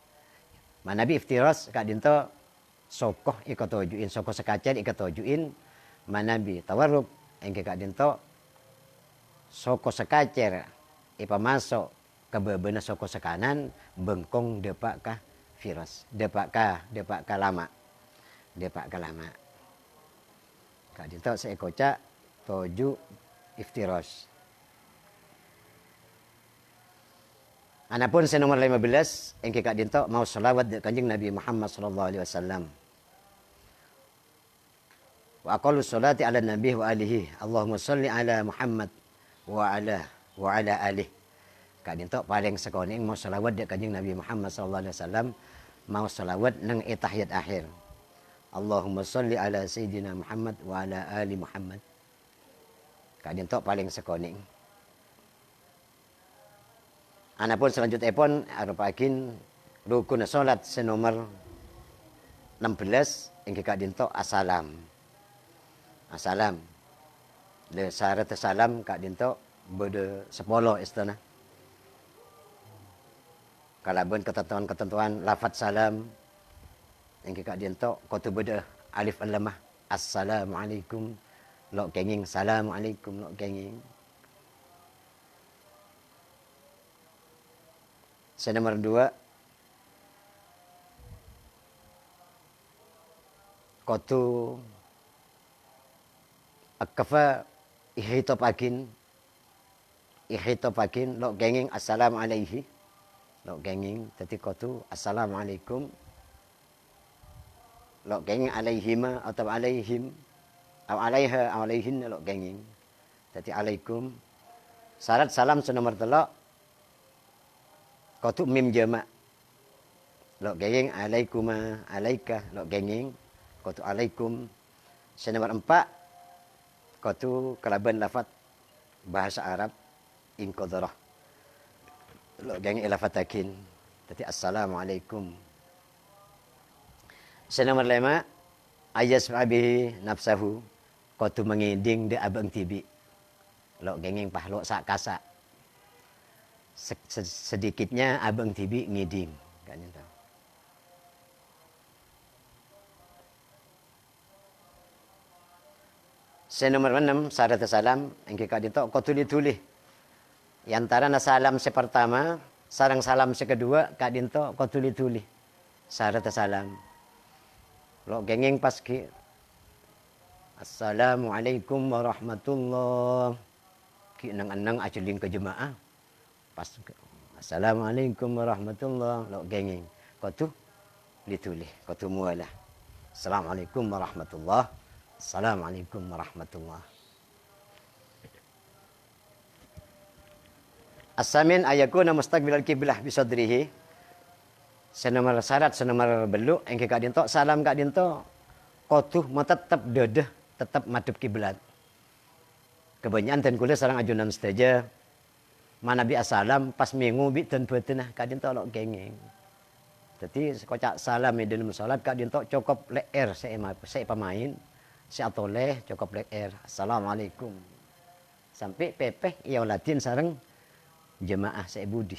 Manabi iftiras kak dinto sokoh ika tojuin sokoh sekacer ika tojuin manabi tawarruk engke kak dinto sokoh sekacer ipa masuk ke bebena sokoh sekanan bengkong depak ka firas depak ka lama depak ka lama. Kak dinto seekoca toju iftiras. Anapun senomor 15 engke kak dinto mau selawat de Kanjeng Nabi Muhammad sallallahu alaihi wasallam. Wa aqallu sholati ala nabi wa alihi. Allahumma shalli ala Muhammad wa ala alihi. Kak dinto paling sekoning mau selawat de Kanjeng Nabi Muhammad sallallahu alaihi wasallam mau selawat nang tahiyat akhir. Allahumma sholli ala sayyidina Muhammad wa ala ali Muhammad. Kak dinto paling sekoning. Anapun selanjutnya pun arupakin rukun salat senomor 16 engke kak dinto asalam. Asalam. Le syarat salam kak dinto bede 10 istana. Kalaban ketentuan lafaz salam engke kak dinto kotu beda alif lamah assalamualaikum lo kenging assalamualaikum lo kenging. Senomor 2 kotu akafa ihitopakin lo kenging assalamualaihi lo kenging tadi kotu assalamualaikum lo kenging alaihima atau alaihim atau alaiha atau alaihin lo kenging tadi alaikum. Syarat salam senomor 3 kotu mim jama lo kenging alaikuma alaika lo kenging kotu alaikum. Senomor 4 kotu kelaban lafaz bahasa Arab inqadarah lo kenging lafatakin tadi assalamualaikum. Senomor 5 ayas bihi nafsahu kotu mengiding de abang tibi lo kenging pahlo sak kasak sedikitnya abang tibi ngiding kan itu. Senomor 6 syarat salam engke kak dinto kotu ditulih antara salam sepertama sarang salam sekedua kak dinto kotu ditulih syarat salam lo kenging pas ki Assalamualaikum warahmatullahi. Ki nang-nang aculing ke jemaah. Pas Assalamualaikum warahmatullahi. Lok gengeng. Kau tu ditulis. Kau tu mualah. Assalamualaikum warahmatullahi. Assalamualaikum warahmatullahi. As-samin ayakuna mustaqbilal kiblah bisadrihi. Senomor syarat, senomor beluk engke kak dinto salam kak dinto. Kau tu mau tetap dedah, tetap madhep kiblat. Kebanyakan ten kula sareng ajunan sedaja. Mana bi asalam pas minggu bi ten betenah kak dinto lok gengeng. Jadi kocak salam di dalam salat kak dinto cukup leer saya pemain. Saya atoleh cukup leer. Assalamualaikum. Sampai pepeh ia latin sareng jemaah saya budi.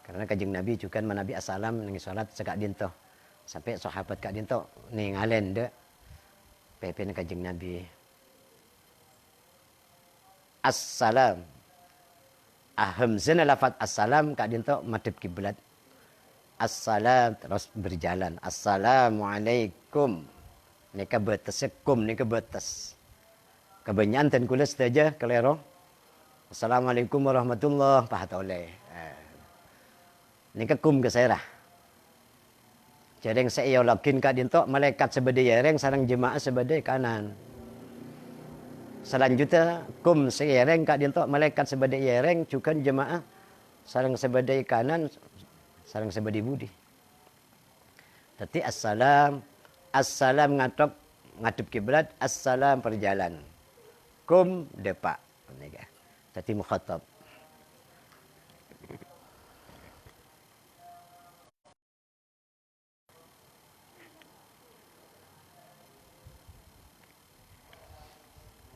Karena kajeng Nabi juga manabi asalam nang salat sekak dinto. Sampai sahabat kak dinto ningalen de pepeh kajeng Nabi. Assalam. Ahamzana lafat assalam kak dinto madhep kiblat. Assalam terus berjalan. Assalamualaikum. Nika batas kum nika batas. Kebanyakan ten kula sedaja kelero. Assalamualaikum warahmatullahi pahatoleh. Nika kum ke saya. Jadi saya yakin kak dinto malaikat sebade yereng sareng jemaah sebade kanan. Selanjutnya kum seyereng kak dinto malaikat sebade yereng juga jemaah sareng sebade kanan sareng sebade budi. Tadi assalam ngadep kiblat, assalam perjalan. Kum depak. Tadi mukhatab.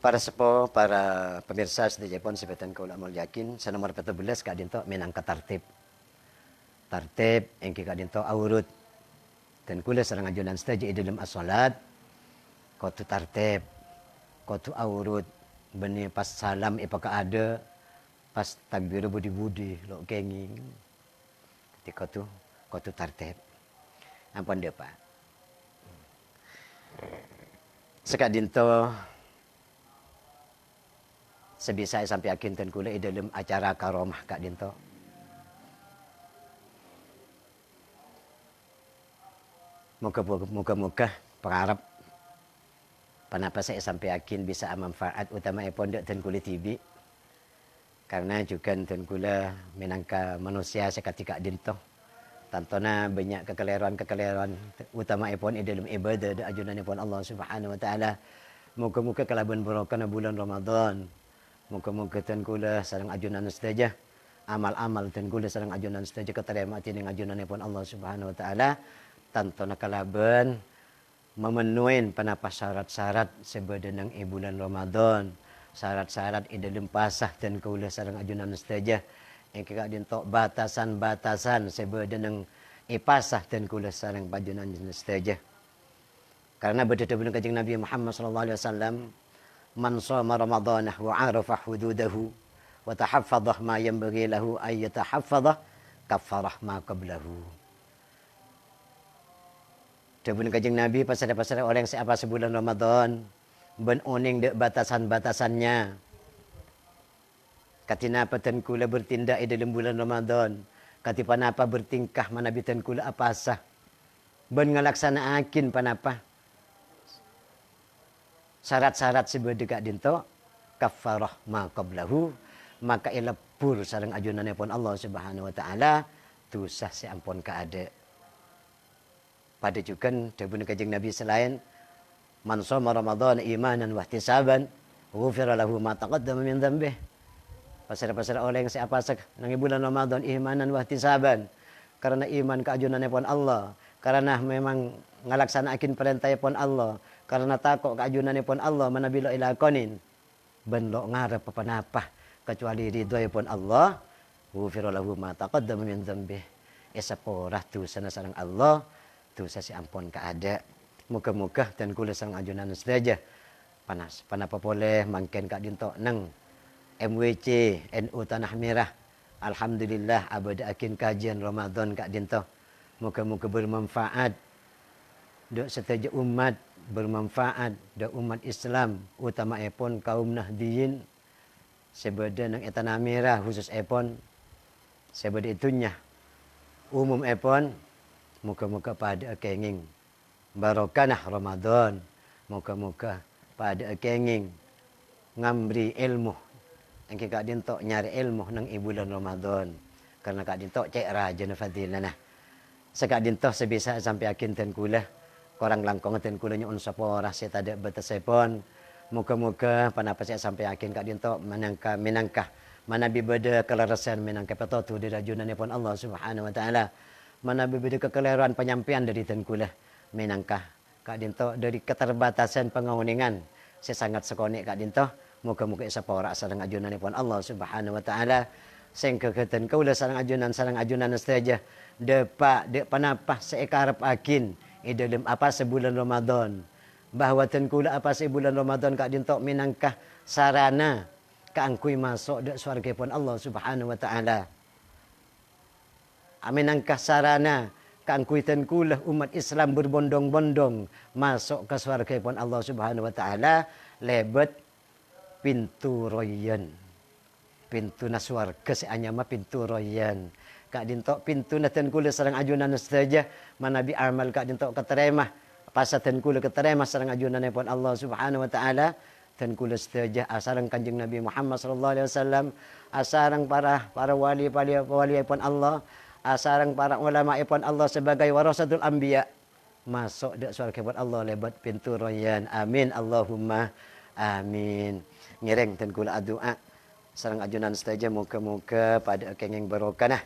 Para sepo, para pemirsa sedia pun sebetan kaula mal yakin sanomor 14 kak dinto minangka tartib. Tartib engke kak dinto awurut. Dan kula sareng ajunan sedaja dalam as-salat. Kau tu tartib, kau tu awurut. Benih pas salam ipaka ada, pas takbir budi-budi lo kenging. Jadi kau tu tartib. Ampun dia Pak. Sekak dinto sebisa sampai yakin ten kula dalam acara karomah kak dinto. Muka-muka pengarap kenapa saya sampai yakin bisa manfaat utama pondok ten kula TV. Karena juga ten kula minangka manusia seketika dinto. Tantona banyak kekeliruan utama pon dalam ibadah dan ajunan pon Allah Subhanahu wa taala. Muka-muka kelaban barokah bulan Ramadan. Muka-muka ten kula sareng ajunan sedaja amal-amal ten kula sareng ajunan sedaja keterima ning ajunan pon Allah Subhanahu wa taala. Tantona kalaban memenuhi panapa syarat-syarat sebadan ng bulan Ramadan. Syarat-syarat dalam pasah dan kula sareng ajunan sedaja. Yang kira dinto batasan-batasan sebadan ng ipasah dan kula sareng ajunan sedaja. Karena berdata bulan kanjeng Nabi Muhammad sallallahu alaihi wasallam, man shoma ramadhanah wa 'arafa hududahu wa tahaffadha ma yanbaghi lahu ay yatahaffadha kaffarah ma qablahu. Dabun kanjeng Nabi pasal-pasal orang siapa sebulan Ramadan ben oning dek batasan-batasannya. Katina patan kula bertindak dalam bulan Ramadan. Kati panapa bertingkah manabitan kula apasah. Ben ngalaksanaakin panapa syarat-syarat sebedegak dinto kaffarah ma qablahu maka ilapur sareng ajunan pun Allah Subhanahu wa taala dosa seampun kaade. Pada juga dabun kanjeng Nabi selain man shoma Ramadan imanan wa ihtisaban ghufira lahu ma taqaddama min dhanbih. Pasal-pasal orang yang siapa nang bulan Ramadan imanan wa ihtisaban karena iman keajunan pun Allah, karena memang ngalaksanakin perintah pun Allah, karena takut keajunan pun Allah manabilo ilakonin ben lo ngarep apa-apa kecuali ridho pun Allah ghufira lahu ma taqaddama min dhanbih. Esaporah tu sana sareng Allah dosa si ampun kaada. Muka-muka dan kula sang ajunan sedaja. Panas. Panapa boleh mangken kak dinto nang MWC NU Tanah Merah. Alhamdulillah abada akin kajian Ramadan kak dinto. Muka-muka bermanfaat. Duk sedaja umat bermanfaat da umat Islam utama epon kaum Nahdiyin sebeda nang eta namira khusus epon sebeda itunya umum epon muka-muka pada kenging barokanah Ramadan muka-muka pada kenging ngambri ilmu engke kak dinto nyari ilmu nang bulan Ramadan karena kak dinto cek raja na fadilana sekak dinto sebisa sampai akin ten kula korang langkong ten kula nyon sapora se tada batasepon muka-muka panapa saya sampai akin kak dinto menangkah mana bibada kelarasan menangkah petotu di rajunanipun Allah Subhanahu wa taala mana bibada kekeliruan penyampaian dari ten kula menangkah kak dinto dari keterbatasan pengahuningan saya sangat sekonek kak dinto muka-muka sapora sareng ajunanipun Allah Subhanahu wa taala sing keketen kaula sareng ajunan saja depa de panapa seekarep akin dalam apa sebulan Ramadan bahwa ten kula apa sebulan Ramadan kak dinto minangkah sarana kaangkuy masuk de swargapun Allah Subhanahu wa taala minangkah sarana kaangkuy ten kula umat Islam berbondong-bondong masuk ke swargapun Allah Subhanahu wa taala lebet pintu royan pintu naswarga seanyama pintu royan kak dinto pintu naten kula sareng ajunan saja manabi amal kak dinto keteremah pasaten kula keteremah sareng ajunanipun Allah Subhanahu wa taala ten kula saja asareng Kanjeng Nabi Muhammad sallallahu alaihi wasallam asareng para wali pun Allah asareng para ulama pun Allah sebagai warasatul anbiya masuk dak surga Allah lebat pintu royan amin Allahumma amin ngireng ten kula doa sareng ajunan saja muka-muka pada kenging barokah.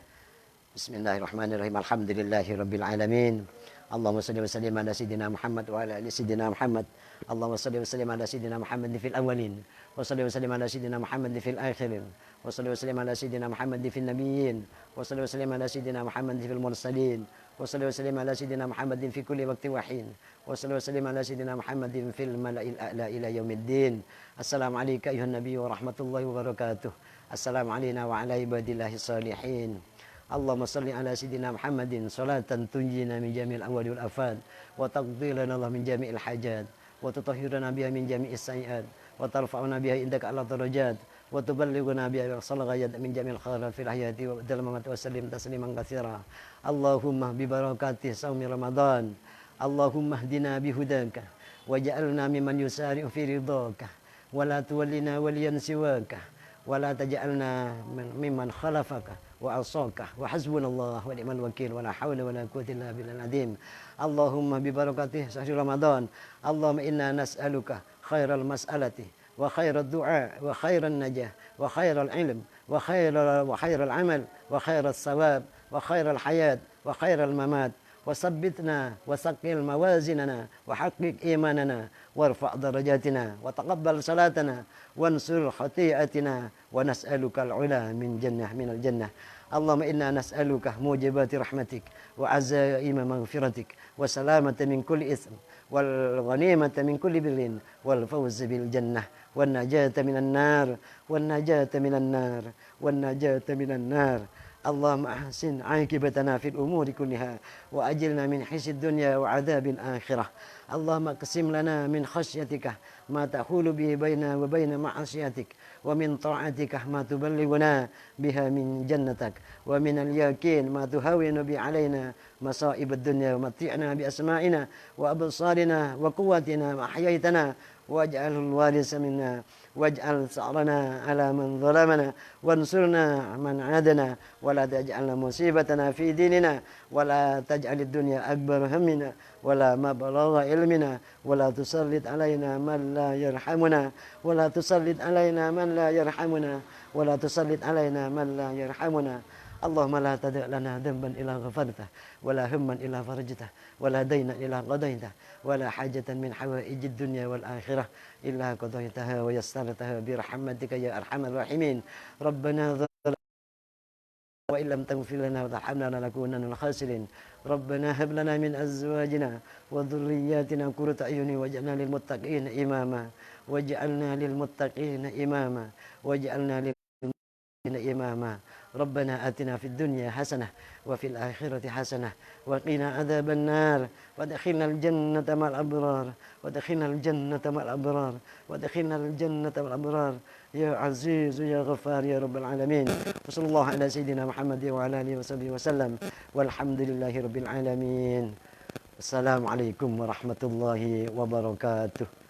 Bismillahirrahmanirrahim. Alhamdulillahirabbil alamin. Allahumma shalli wa sallim ala sayidina Muhammad wa ala ali sayidina Muhammad. Allahumma shalli wa sallim ala sayidina Muhammad fil awwalin wa shalli wa sallim ala sayidina Muhammad fil akhirin wa shalli wa sallim ala sayidina Muhammad fil nabiyyin wa shalli wa sallim ala sayidina Muhammad fil mursalin wa shalli wa sallim ala sayidina Muhammad fi kulli waqtin wa hin wa shalli wa sallim ala sayidina Muhammad fil mala'il a'la ila yaumiddin. Assalamu alayka ayuhan nabiy wa rahmatullahi wa barakatuh. Assalamu alayna wa ala ibadillahi salihin. Allahumma salli ala sayidina Muhammadin salatan tunjina min jami'il ahwali wal afat wa taqdi lana Allah min jami'il hajat wa tutahhiruna biha min jami'is sayiat wa tarfa'una biha indaka ala darajat wa tuballighuna biha aqsal ghayat min jami'il khairat fil hayati wa dalam mamati wa sallim tasliman katsira. Allahumma bi barakati shaumi Ramadan Allahumma hdina bi hudaka waj'alna mimman yusari'u fi ridhaka wa la tuwallina waliyan siwaka wa la taj'alna mimman khalafaka wa asaka wa hasbunallah wa ni'mal wakil wa la hawla wa la quwwata illa billahil azim. Allahumma bi barakati syahr Ramadan Allahumma inna nas'aluka khairal mas'alati wa khairal du'a wa khairan najah wa khairal ilm wa khairal amal wa khairas sawab wa khairal hayat wa khairal mamat وثبتنا وثقل موازننا وحقق إيماننا وارفع درجاتنا وتقبل صلاتنا وانصر خطيئتنا ونسألك العلا من الجنة. اللهم إنا نسألك موجبات رحمتك وعزائم مغفرتك وسلامة من كل إثم والغنيمة من كل بر والفوز بالجنة والنجاة من النار والنجاة من النار. اللهم أحسن عاقبتنا في الأمور كلها وأجلنا من خزي الدنيا وعذاب الآخرة. اللهم اقسم لنا من خشيتك ما تحول به بيننا وبين معصيتك ومن طاعتك ما تبلغنا بها من جنتك ومن اليقين ما تهون به علينا مصائب الدنيا ومتعنا بأسمائنا وأبصارنا وقوتنا ما أحييتنا واجعله الوارث منا واجعل ثأرنا على من ظلمنا وانصرنا من عادنا ولا تجعلنا مصيبتنا في ديننا ولا تجعل الدنيا أكبر همنا ولا مبلغ علمنا ولا تسلط علينا من لا يرحمنا ولا تسلط علينا من لا يرحمنا ولا تسلط علينا من لا يرحمنا. اللهم لا تدع لنا ذنبا إلا غفرته ولا هما إلا فرجته ولا دينا إلا قضيته ولا حاجة من حوائج الدنيا والآخرة إلا قضيتها ويسرتها برحمتك يا أرحم الراحمين. ربنا ظلمنا وإن لم تغفر لنا وترحمنا لنكونن من الخاسرين. ربنا هب لنا من أزواجنا وذرياتنا قرة أعين واجعلنا للمتقين إماما واجعلنا للمتقين إماما واجعلنا للمتقين إماما. ربنا آتنا في الدنيا حسنة وفي الآخرة حسنة وقنا عذاب النار وادخلنا الجنة مع الأبرار وادخلنا الجنة مع الأبرار وادخلنا الجنة مع الأبرار يا عزيز يا غفار يا رب العالمين. وصلى الله على سيدنا محمد وعلى آله وصحبه وسلم والحمد لله رب العالمين. السلام عليكم ورحمة الله وبركاته.